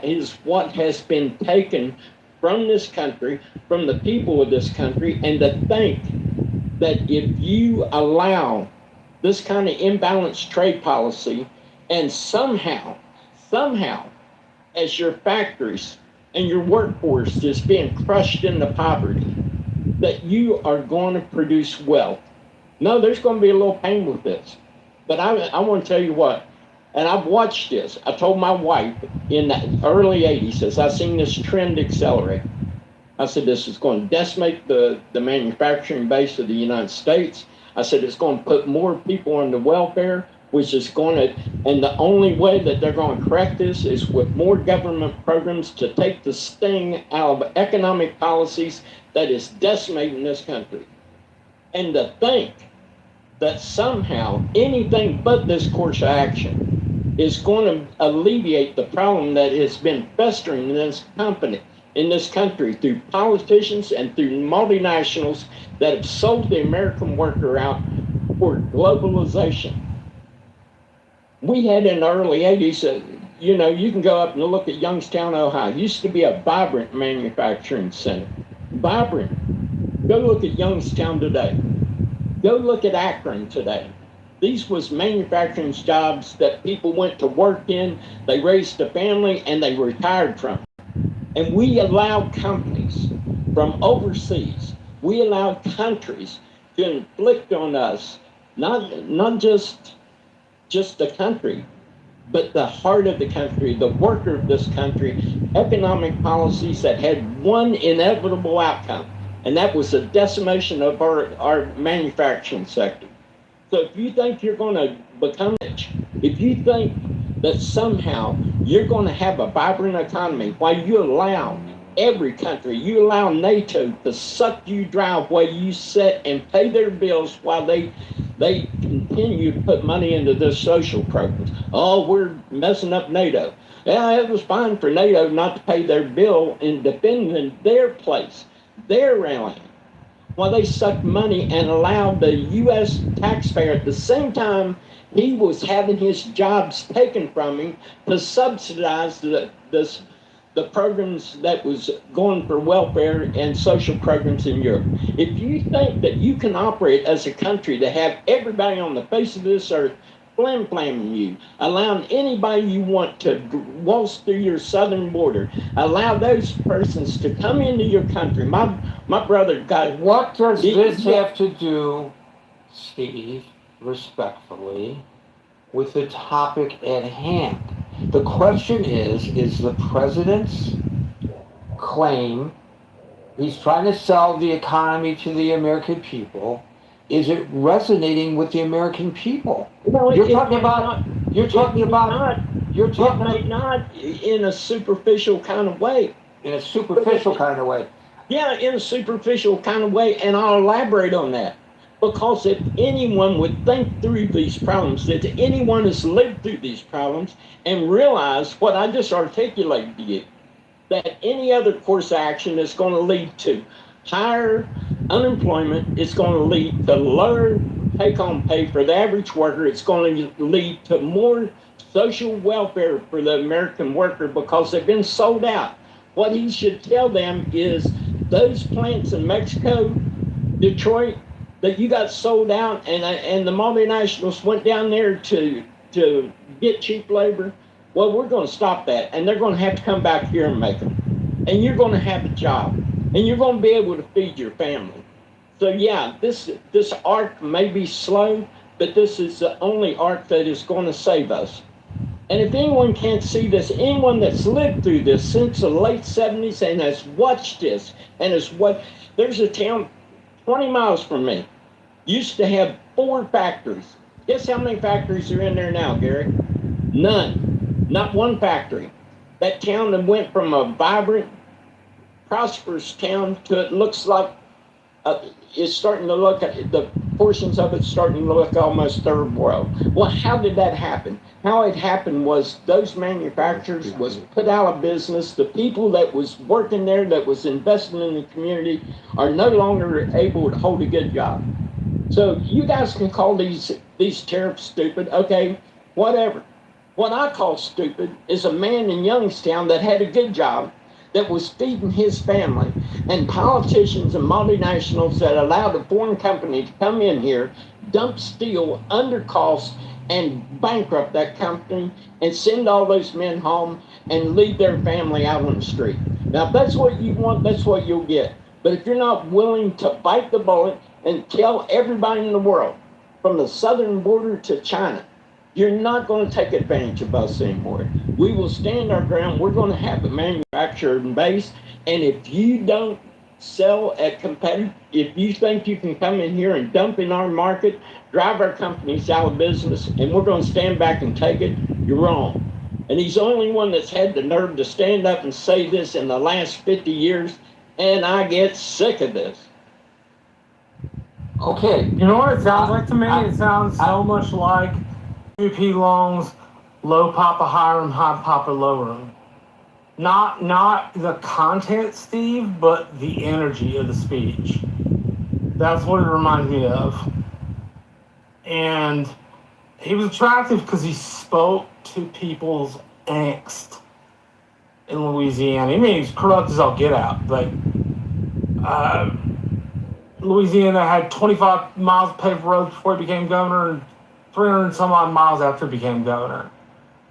L: is what has been taken from this country, from the people of this country, and to think that if you allow this kind of imbalanced trade policy and somehow, as your factories and your workforce is being crushed into poverty, that you are going to produce wealth. No, there's going to be a little pain with this. But I want to tell you what, and I've watched this. I told my wife in the early 80s, as I seen this trend accelerate, I said, this is going to decimate the manufacturing base of the United States. I said, it's going to put more people on the welfare, which is going to, and the only way that they're going to correct this is with more government programs to take the sting out of economic policies that is decimating this country. And to think that somehow anything but this course of action is going to alleviate the problem that has been festering in this country through politicians and through multinationals that have sold the American worker out for globalization. We had in the early 80s, you can go up and look at Youngstown, Ohio. It used to be a vibrant manufacturing center. Vibrant. Go look at Youngstown today. Go look at Akron today. These was manufacturing jobs that people went to work in, they raised a family, and they retired from. And we allowed companies from overseas, we allowed countries to inflict on us, not just the country, but the heart of the country, the worker of this country, economic policies that had one inevitable outcome, and that was the decimation of our manufacturing sector. So if you think you're going to become rich, if you think that somehow you're going to have a vibrant economy while you allow every country, you allow NATO to suck you dry while you sit and pay their bills while they continue to put money into their social programs. Oh, we're messing up NATO. Yeah, it was fine for NATO not to pay their bill in defending their place, their land, while they sucked money and allowed the U.S. taxpayer at the same time he was having his jobs taken from him to subsidize the programs that was going for welfare and social programs in Europe. If you think that you can operate as a country to have everybody on the face of this earth flam-flamming you, allowing anybody you want to waltz through your southern border, allow those persons to come into your country. My brother got...
A: What does this have to do, Steve, respectfully, with the topic at hand? The question is the president's claim, he's trying to sell the economy to the American people, is it resonating with the American people?
L: No,
A: You're talking about
L: not in a superficial kind of way.
A: In a superficial kind of way.
L: Yeah, in a superficial kind of way, and I'll elaborate on that. Because if anyone would think through these problems, if anyone has lived through these problems and realized what I just articulated to you, that any other course of action is going to lead to higher unemployment, it's going to lead to lower take-home pay for the average worker, it's going to lead to more social welfare for the American worker because they've been sold out. What he should tell them is those plants in Mexico, Detroit, that you got sold out and the multinationals went down there to get cheap labor, well, we're going to stop that, and they're going to have to come back here and make them. And you're going to have a job, and you're going to be able to feed your family. So yeah, this arc may be slow, but this is the only arc that is going to save us. And if anyone can't see this, anyone that's lived through this since the late 70s and has watched this, and there's a town 20 miles from me, used to have 4 factories. Guess how many factories are in there now, Gary? None. Not one factory. That town that went from a vibrant, prosperous town to it looks like it's starting to look at the portions of it starting to look almost third world. Well, how did that happen? How it happened was those manufacturers was put out of business. The people that was working there, that was investing in the community, are no longer able to hold a good job. So you guys can call these tariffs stupid. Okay, whatever. What I call stupid is a man in Youngstown that had a good job, that was feeding his family, and politicians and multinationals that allowed a foreign company to come in here, dump steel under cost, and bankrupt that company, and send all those men home and leave their family out on the street. Now, if that's what you want, that's what you'll get. But if you're not willing to bite the bullet and tell everybody in the world, from the southern border to China, you're not going to take advantage of us anymore. We will stand our ground. We're going to have a manufacturing base. And if you don't sell at competitive, if you think you can come in here and dump in our market, drive our companies out of business, and we're going to stand back and take it, you're wrong. And he's the only one that's had the nerve to stand up and say this in the last 50 years. And I get sick of this.
A: Okay.
C: You know what it sounds like to me? It sounds so much like GP Long's Low Papa Hiram, High Papa Lowrum. Not the content, Steve, but the energy of the speech. That's what it reminds me of. And he was attractive because he spoke to people's angst in Louisiana. I mean, he's corrupt as all get out. Like, Louisiana had 25 miles of paved roads before he became governor, and 300 and some odd miles after he became governor.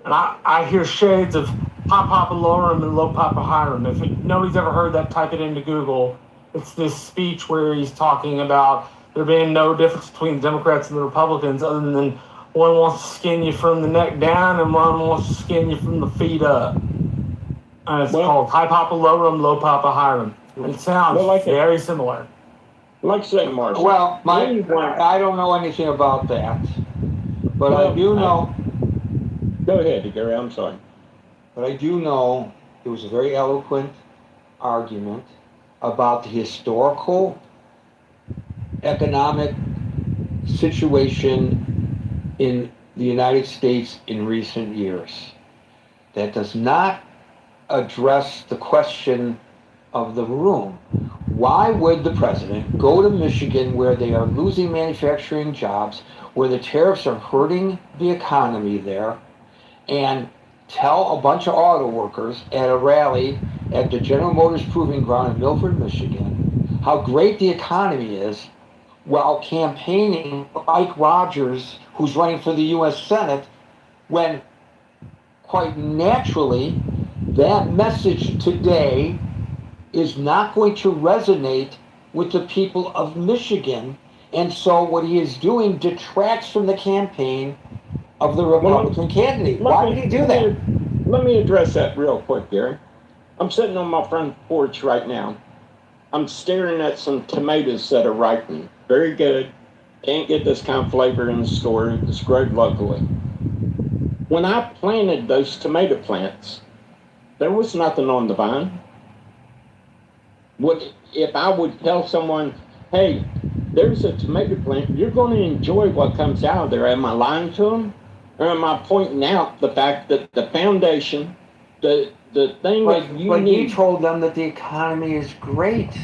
C: And I hear shades of High Papa Lowrum and Low Papa Hiram. If nobody's ever heard that, type it into Google. It's this speech where he's talking about there being no difference between the Democrats and the Republicans other than one wants to skin you from the neck down and one wants to skin you from the feet up. And it's called High Papa Lowrum, Low Papa Hiram. And it sounds very similar.
L: Like saying Marshall.
A: Well, I don't know anything about that, but I do know.
L: Go ahead, Gary. I'm sorry.
A: But I do know it was a very eloquent argument about the historical economic situation in the United States in recent years. That does not address the question of the room. Why would the president go to Michigan, where they are losing manufacturing jobs, where the tariffs are hurting the economy there, and tell a bunch of auto workers at a rally at the General Motors Proving Ground in Milford, Michigan, how great the economy is, while campaigning Mike Rogers, who's running for the U.S. Senate, when quite naturally that message today is not going to resonate with the people of Michigan. And so what he is doing detracts from the campaign of the Republican candidate. Why would he do that?
L: Let me address that real quick, Gary. I'm sitting on my front porch right now. I'm staring at some tomatoes that are ripening. Very good. Can't get this kind of flavor in the store. It's grown locally. When I planted those tomato plants, there was nothing on the vine. If I would tell someone, hey, there's a tomato plant, you're going to enjoy what comes out of there. Am I lying to them? Or am I pointing out the fact that the foundation, the thing that you
A: but
L: need...
A: he told them that the economy is great.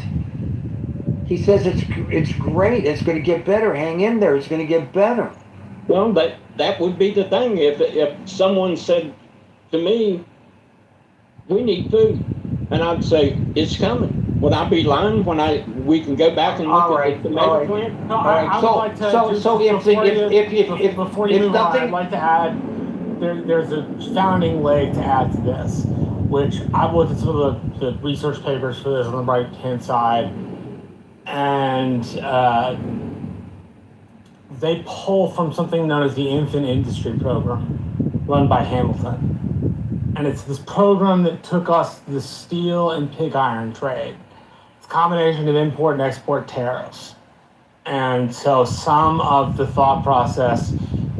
A: He says it's great. It's going to get better. Hang in there. It's going to get better.
L: Well, that would be the thing. If someone said to me, we need food, and I'd say, it's coming. Would I be lying when we can go back and look at the tomato plant?
C: No, I would like to, before you move on, I'd like to add, there's a founding leg to add to this, which I've looked at some of the research papers for this on the right-hand side, and they pull from something known as the Infant Industry Program, run by Hamilton. And it's this program that took us the steel and pig iron trade. Combination of import and export tariffs. And so some of the thought process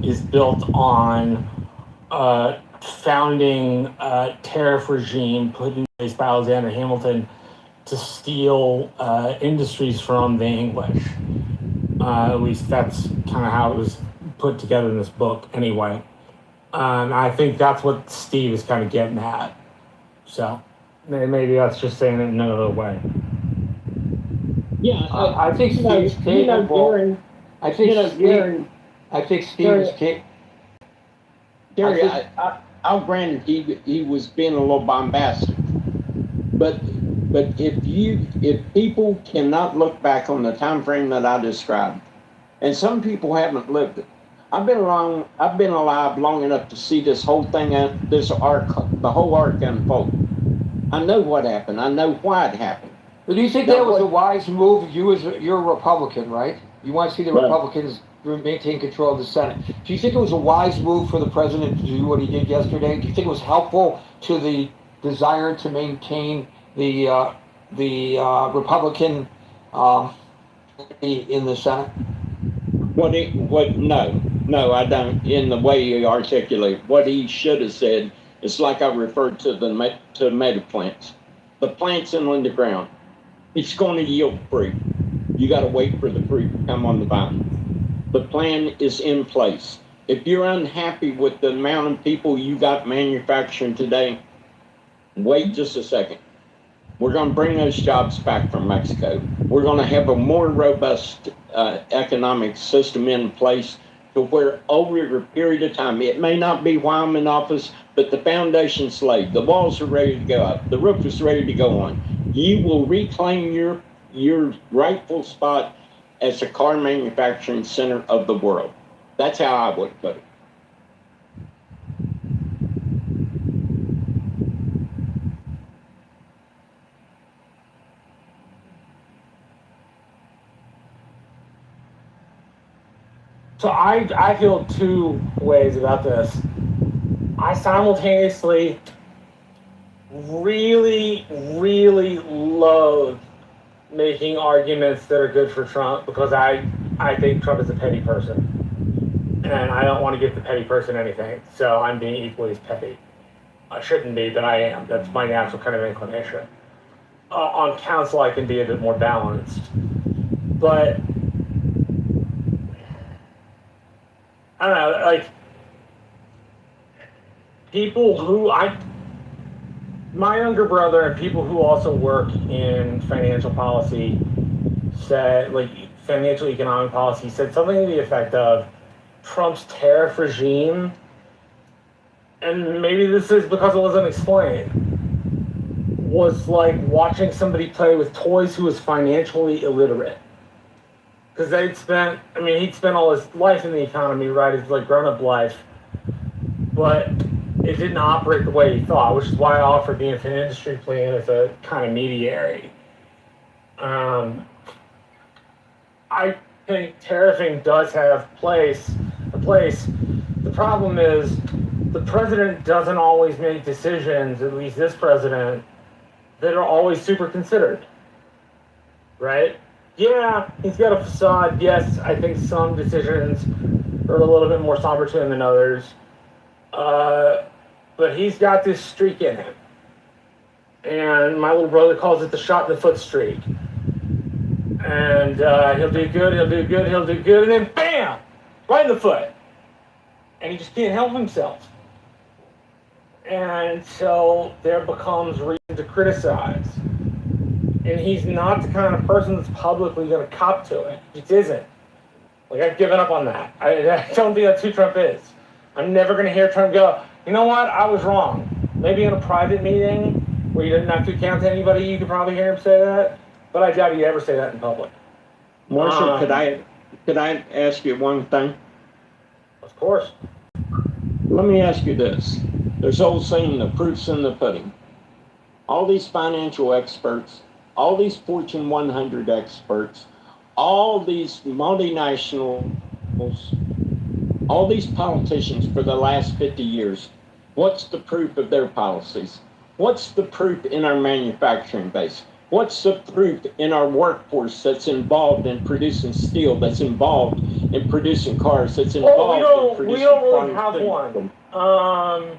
C: is built on founding tariff regime put in place by Alexander Hamilton to steal industries from the English. At least that's kind of how it was put together in this book anyway. I think that's what Steve is kind of getting at. So maybe that's just saying it in another way.
L: Yeah,
A: I think Steve's capable. I think Steve's capable.
L: Gary, I'll grant he was being a little bombastic, but if people cannot look back on the time frame that I described, and some people haven't lived it. I've been alive long enough to see this whole thing, the whole arc unfold. I know what happened. I know why it happened.
A: But do you think that was a wise move? You're a Republican, right? You want to see the Republicans maintain control of the Senate. Do you think it was a wise move for the president to do what he did yesterday? Do you think it was helpful to the desire to maintain the Republican in the Senate?
L: No, I don't. In the way he articulated, what he should have said is like I referred to the meta plants, the plants in the ground. It's going to yield fruit. You got to wait for the fruit to come on the vine. The plan is in place. If you're unhappy with the amount of people you got manufacturing today, wait just a second. We're going to bring those jobs back from Mexico. We're going to have a more robust economic system in place to where over a period of time, it may not be while I'm in office, but the foundation's laid. The walls are ready to go up. The roof is ready to go on. You will reclaim your rightful spot as a car manufacturing center of the world. That's how I would put it.
C: So I feel two ways about this. I simultaneously really, really loathe making arguments that are good for Trump because I think Trump is a petty person. And I don't want to give the petty person anything. So I'm being equally as petty. I shouldn't be, but I am. That's my natural kind of inclination. On council, I can be a bit more balanced. But I don't know, like, people who my younger brother and people who also work in financial policy said, like, financial economic policy, said something to the effect of Trump's tariff regime, and maybe this is because it wasn't explained, was like watching somebody play with toys who was financially illiterate. Because he'd spent all his life in the economy, right, his like grown-up life, but it didn't operate the way he thought, which is why I offered the infinite industry plan as a kind of mediary. I think tariffing does have a place. The problem is the president doesn't always make decisions, at least this president, that are always super considered, right? Yeah, he's got a facade. Yes, I think some decisions are a little bit more somber to him than others. But he's got this streak in him. And my little brother calls it the shot in the foot streak. And he'll do good, and then bam! Right in the foot. And he just can't help himself. And so there becomes reason to criticize. And he's not the kind of person that's publicly going to cop to it. He just isn't. Like, I've given up on that. I don't think that's who Trump is. I'm never going to hear Trump go, you know what, I was wrong. Maybe in a private meeting where he doesn't have to account to anybody, you could probably hear him say that. But I doubt he'd ever say that in public.
L: Marshall, could I ask you one thing?
C: Of course.
L: Let me ask you this. There's old saying, the proof's in the pudding. All these financial experts, all these Fortune 100 experts, all these multinationals, all these politicians for the last 50 years, what's the proof of their policies? What's the proof in our manufacturing base? What's the proof in our workforce that's involved in producing steel, that's involved in producing cars, that's involved in producing
C: we don't really have
L: pharmaceuticals?
C: one.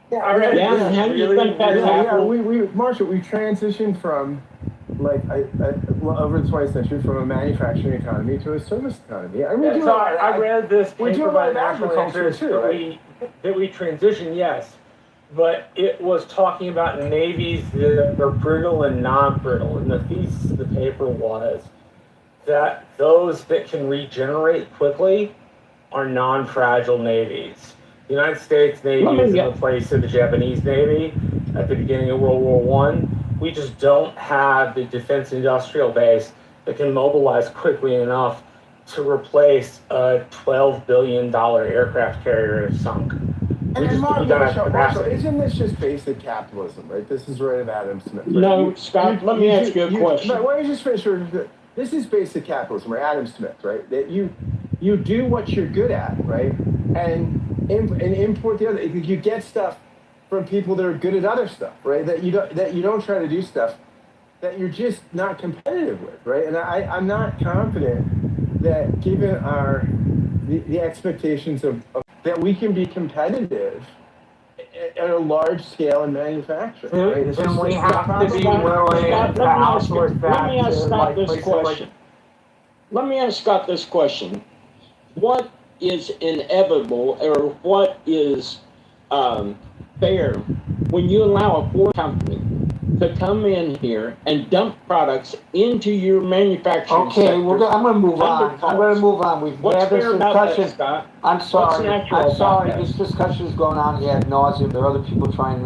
C: I read
L: Yeah,
C: this
L: how do you
C: really,
L: think that's
C: really
L: happening?
B: Marshall, we transitioned from well, over the 20th century from a manufacturing economy to a service economy. I mean,
C: So I read this
B: we do
C: paper
B: a
C: by
B: lot of
C: National
B: agriculture
C: Interest
B: too, right?
C: that we transitioned, yes, but it was talking about navies that are brittle and non-brittle, and the thesis of the paper was that those that can regenerate quickly are non-fragile navies. The United States Navy was in the place of the Japanese Navy at the beginning of World War One. We just don't have the defense industrial base that can mobilize quickly enough to replace a $12 billion aircraft carrier sunk. We don't have
B: Marshall,
C: capacity.
B: isn't this just basic capitalism, right? This is right of Adam Smith. Right?
L: No, Scott, let me ask you a question.
B: But why don't you just finish? This is basic capitalism, right? Adam Smith, right? That you do what you're good at, right? And import the other. You get stuff from people that are good at other stuff, right? That you don't try to do stuff that you're just not competitive with, right? And I'm not confident that given the expectations of that we can be competitive at a large scale in manufacturing. Right?
C: Then we have to be willing to outsource that.
L: Let me ask Scott this question. Let me ask Scott this question. What is inevitable, or what is fair when you allow a foreign company to come in here and dump products into your manufacturing sector?
A: I'm going to move on. We've had this discussion. I'm sorry. This discussion is going on ad nauseum. There are other people trying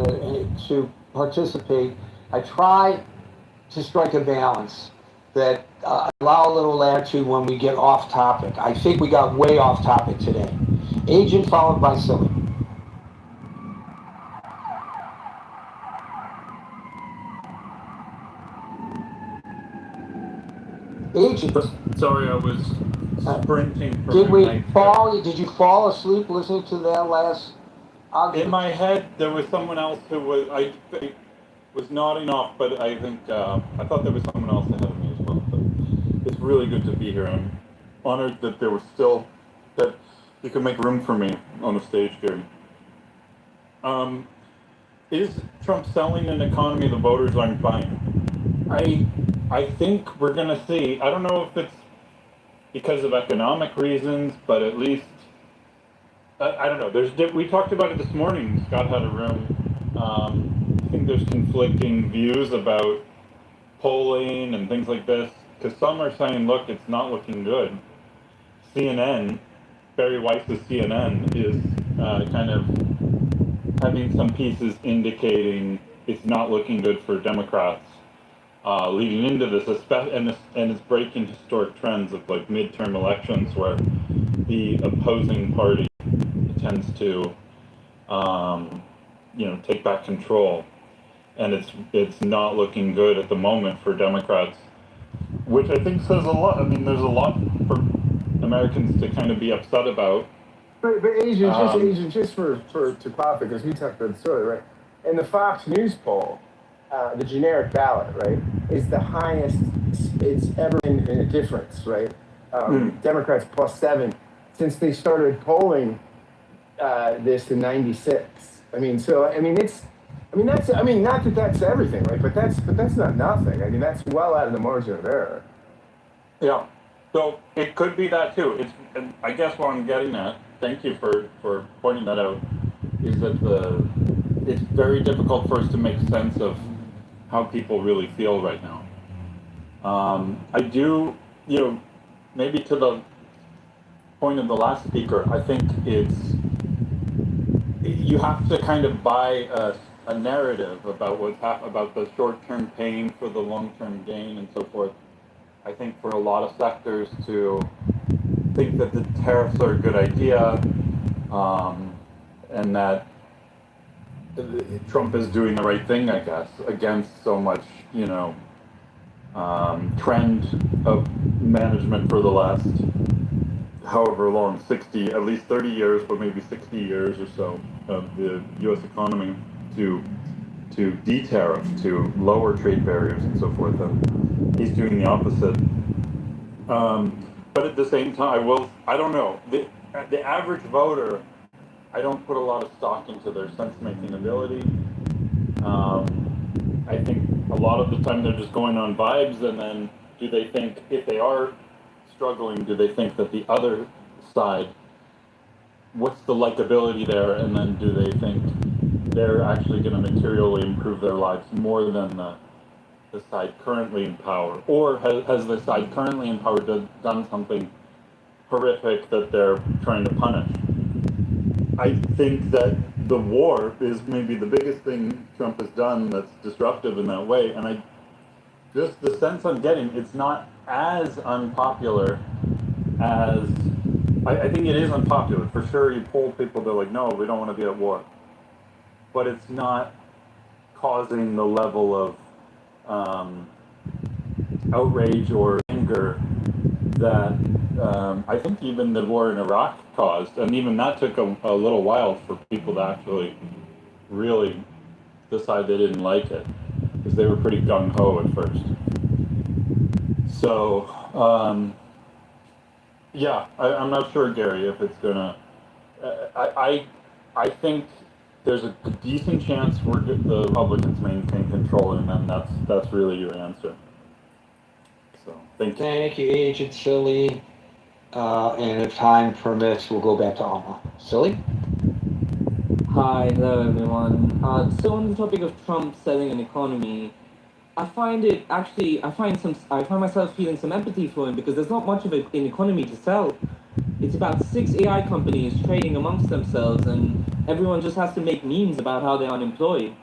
A: to participate. I try to strike a balance that allow a little latitude when we get off topic. I think we got way off topic today. Agent followed by Silly. Agent.
M: Sorry, I was sprinting from
A: Did you fall asleep listening to that last argument?
M: In my head, there was someone else who was nodding off, but I think I thought there was someone else ahead of me as well. But it's really good to be here. I'm honored that there was still that you could make room for me on the stage, Gary. Is Trump selling an economy the voters aren't buying? I think we're going to see. I don't know if it's because of economic reasons, but at least I don't know. We talked about it this morning. Scott had a room. I think there's conflicting views about polling and things like this, because some are saying, look, it's not looking good. CNN, Barry Weiss's CNN, is kind of having some pieces indicating it's not looking good for Democrats leading into this, and it's breaking historic trends of like midterm elections where the opposing party tends to, take back control, and it's not looking good at the moment for Democrats, which I think says a lot. I mean, there's a lot for Americans to kind of be upset about.
B: But Asian, just for to qualify, because we talked about this earlier, right? In the Fox News poll, the generic ballot, right, is the highest it's ever been in a difference, right? Democrats +7 since they started polling this in '96. Not that that's everything, right? But that's not nothing. I mean, that's well out of the margin of error.
M: Yeah. So it could be that too. And I guess what I'm getting at, thank you for pointing that out, is that it's very difficult for us to make sense of how people really feel right now. I do, maybe to the point of the last speaker, I think you have to kind of buy a narrative about about the short-term pain for the long-term gain and so forth. I think for a lot of sectors to think that the tariffs are a good idea, and that Trump is doing the right thing, I guess, against so much, trend of management for the last however long, at least 30 years, but maybe 60 years or so of the U.S. economy to to de-tariff, to lower trade barriers and so forth, and he's doing the opposite. But at the same time, I don't know, the average voter, I don't put a lot of stock into their sense-making ability. I think a lot of the time they're just going on vibes, and then do they think, if they are struggling, do they think that the other side, what's the likability there, and then do they think they're actually going to materially improve their lives more than the side currently in power? Or has the side currently in power done something horrific that they're trying to punish? I think that the war is maybe the biggest thing Trump has done that's disruptive in that way, and just the sense I'm getting, it's not as unpopular as, I think it is unpopular. For sure, you poll people, they're like, no, we don't want to be at war. But it's not causing the level of outrage or anger that I think even the war in Iraq caused, and even that took a little while for people to actually really decide they didn't like it, because they were pretty gung-ho at first. So, yeah, I'm not sure, Gary, if it's gonna, I think there's a decent chance the Republicans maintain control, and then that's really your answer. So, thank you.
A: Thank you, Agent Silly. And if time permits, we'll go back to Alma. Silly?
N: Hi, hello everyone. So on the topic of Trump selling an economy, I find myself feeling some empathy for him, because there's not much of an economy to sell. It's about 6 AI companies trading amongst themselves, and everyone just has to make memes about how they're unemployed.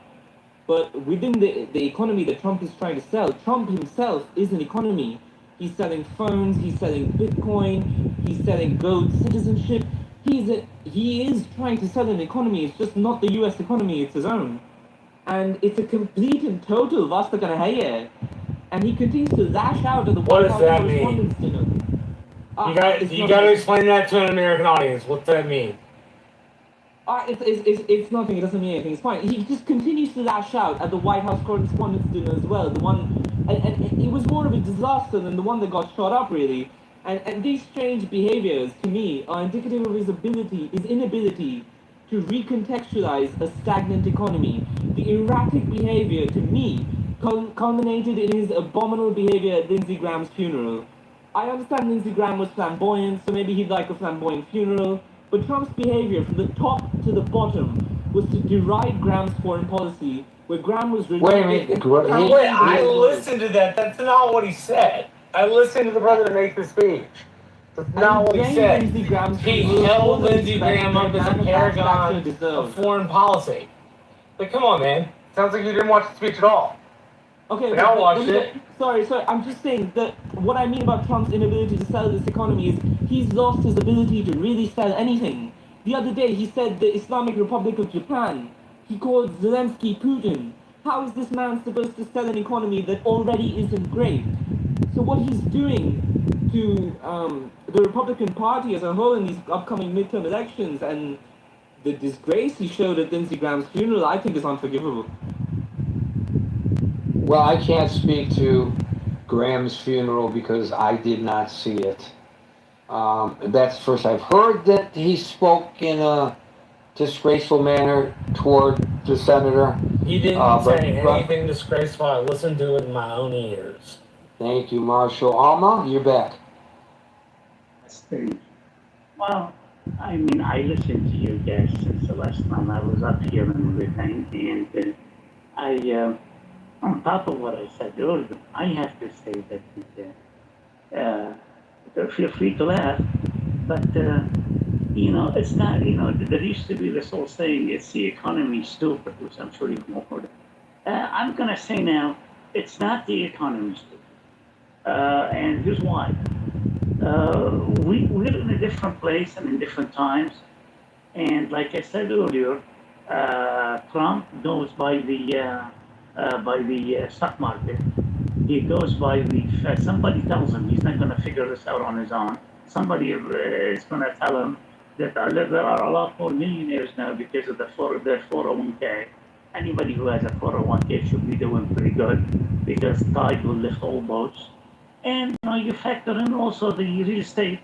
N: But within the economy that Trump is trying to sell, Trump himself is an economy. He's selling phones, he's selling Bitcoin, he's selling gold citizenship. He is trying to sell an economy. It's just not the US economy, it's his own. And it's a complete and total Vastaganahaye. And he continues to lash out at the
C: What
N: White
C: does
N: House
C: that mean?
N: Correspondents' Dinner.
C: You got to explain that to an American audience. What's that mean?
N: It's nothing. It doesn't mean anything. It's fine. He just continues to lash out at the White House Correspondents' Dinner as well. The one, and it was more of a disaster than the one that got shot up, really. And these strange behaviors, to me, are indicative of his inability to recontextualize a stagnant economy. The erratic behavior, to me, culminated in his abominable behavior at Lindsey Graham's funeral. I understand Lindsey Graham was flamboyant, so maybe he'd like a flamboyant funeral. But Trump's behavior from the top to the bottom was to deride Graham's foreign policy, where Graham was...
C: Wait a minute. I listened to that. That's not what he said. I listened to the president make the speech. That's not what he said. He held Lindsey Graham up as a paragon of foreign policy. Like, come on, man. Sounds like you didn't watch the speech at all.
N: Okay,
C: but I watched it.
N: Sorry, I'm just saying that what I mean about Trump's inability to sell this economy is he's lost his ability to really sell anything. The other day he said the Islamic Republic of Japan. He called Zelensky Putin. How is this man supposed to sell an economy that already isn't great? So what he's doing to the Republican Party as a whole in these upcoming midterm elections, and the disgrace he showed at Lindsey Graham's funeral, I think is unforgivable.
A: Well, I can't speak to Graham's funeral because I did not see it. That's the first I've heard that he spoke in a disgraceful manner toward the senator.
C: He didn't say anything disgraceful. I listened to it in my own ears.
A: Thank you, Marshall. Alma, you're back.
F: Well, I mean, I listened to you guys since the last time I was up here and everything, and on top of what I said earlier, I have to say that feel free to laugh, but it's not. There used to be this old saying, "It's the economy, stupid," which I'm sure you've heard. I'm gonna say now, it's not the economy, stupid, and here's why. We're in a different place and in different times, and like I said earlier, Trump goes by the stock market. He goes by somebody tells him he's not going to figure this out on his own. Somebody is going to tell him that there are a lot more millionaires now because of their 401k. anybody who has a 401k should be doing pretty good because tide will lift all boats. And you factor in also the real estate,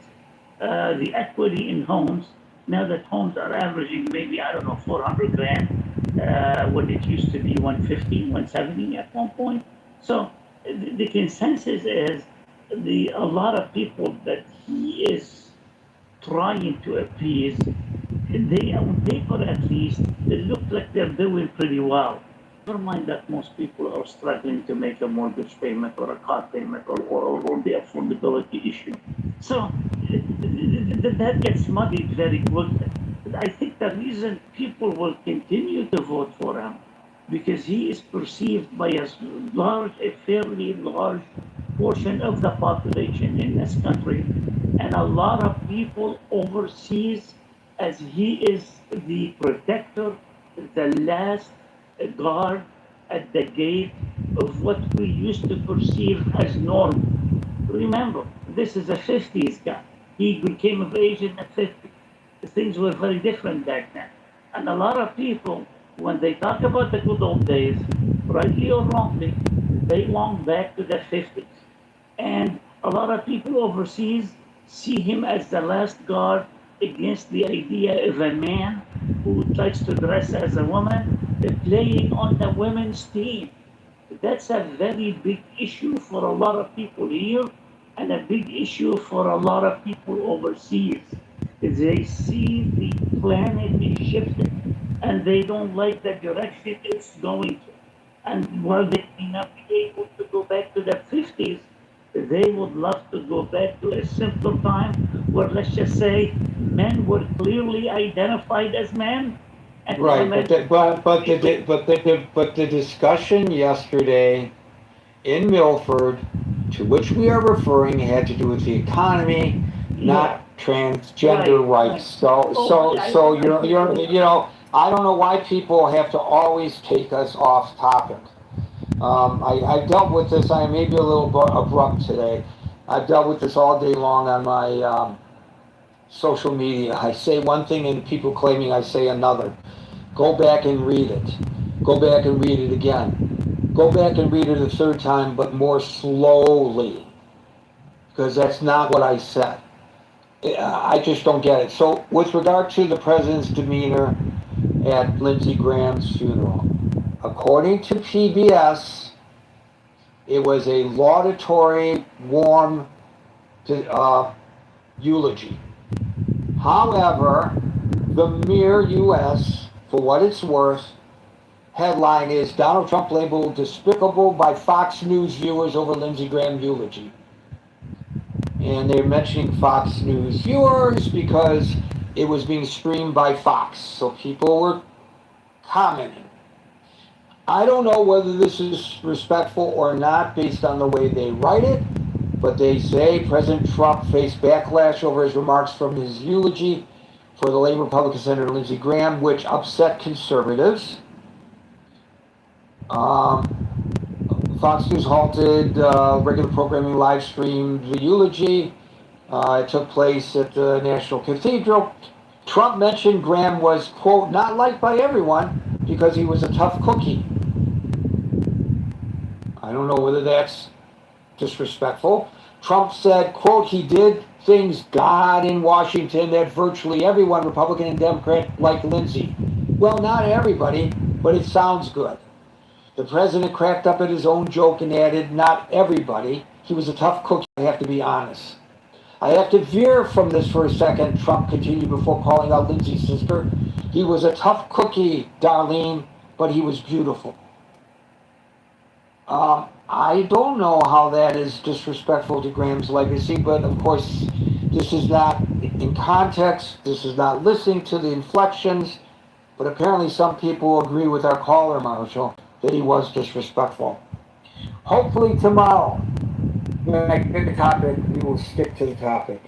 F: the equity in homes. Now that homes are averaging maybe, I don't know, 400 grand, when it used to be 150, 170 at one point. So the consensus is a lot of people that he is trying to appease, they on paper at least, they look like they're doing pretty well. Never mind that most people are struggling to make a mortgage payment or a car payment or the affordability issue. So that gets muddied very quickly. I think the reason people will continue to vote for him because he is perceived by a fairly large portion of the population in this country and a lot of people overseas as he is the protector, the last guard at the gate of what we used to perceive as normal. Remember, this is a 50s guy. He became of age in the 50s. Things were very different back then. And a lot of people, when they talk about the good old days, rightly or wrongly, they long back to the 50s. And a lot of people overseas see him as the last guard against the idea of a man who tries to dress as a woman playing on the women's team. That's a very big issue for a lot of people here and a big issue for a lot of people overseas. They see the planet is shifting and they don't like the direction it's going to. And while they may not be able to go back to the 50s, they would love to go back to a simpler time where, let's just say, men were clearly identified as men. And
A: Right,
F: women,
A: but the discussion yesterday in Milford, to which we are referring, had to do with the economy, not transgender
F: Right,
A: rights. So I don't know why people have to always take us off topic. I dealt with this. I may be a little abrupt today. I've dealt with this all day long on my social media. I say one thing and people claiming I say another. Go back and read it. Go back and read it again. Go back and read it a third time, but more slowly, because that's not what I said. I just don't get it. So, with regard to the president's demeanor at Lindsey Graham's funeral, according to PBS, it was a laudatory, warm eulogy. However, the mere U.S., for what it's worth, headline is Donald Trump labeled despicable by Fox News viewers over Lindsey Graham eulogy. And they're mentioning Fox News viewers because it was being streamed by Fox. So people were commenting. I don't know whether this is respectful or not based on the way they write it, but they say President Trump faced backlash over his remarks from his eulogy for the late Republican Senator Lindsey Graham, which upset conservatives. Fox News halted regular programming, live streamed the eulogy. It took place at the National Cathedral. Trump mentioned Graham was, quote, not liked by everyone because he was a tough cookie. I don't know whether that's disrespectful. Trump said, quote, he did things God in Washington that virtually everyone, Republican and Democrat, liked Lindsey. Well, not everybody, but it sounds good. The president cracked up at his own joke and added, not everybody. He was a tough cookie, I have to be honest. I have to veer from this for a second, Trump continued before calling out Lindsey's sister. He was a tough cookie, Darlene, but he was beautiful. I don't know how that is disrespectful to Graham's legacy, but of course, this is not in context. This is not listening to the inflections. But apparently some people agree with our caller, Marshall, that he was disrespectful. Hopefully tomorrow, when I pick a topic, we will stick to the topic.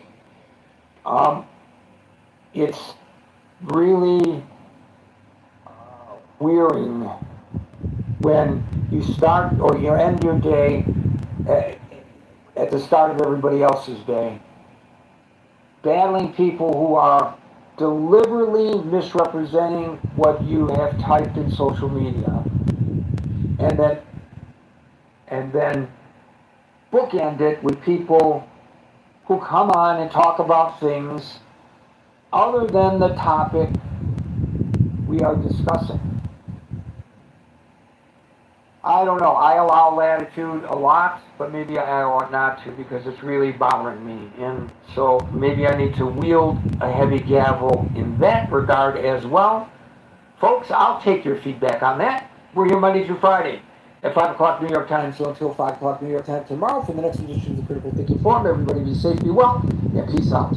A: It's really wearying when you start or you end your day at the start of everybody else's day, battling people who are deliberately misrepresenting what you have typed in social media, and then bookend it with people who come on and talk about things other than the topic we are discussing. I don't know. I allow latitude a lot, but maybe I ought not to because it's really bothering me. And so maybe I need to wield a heavy gavel in that regard as well. Folks, I'll take your feedback on that. We're here Monday through Friday at 5 o'clock New York time, so until 5 o'clock New York time tomorrow for the next edition of the Critical Thinking Forum. Everybody be safe, be well, and peace out.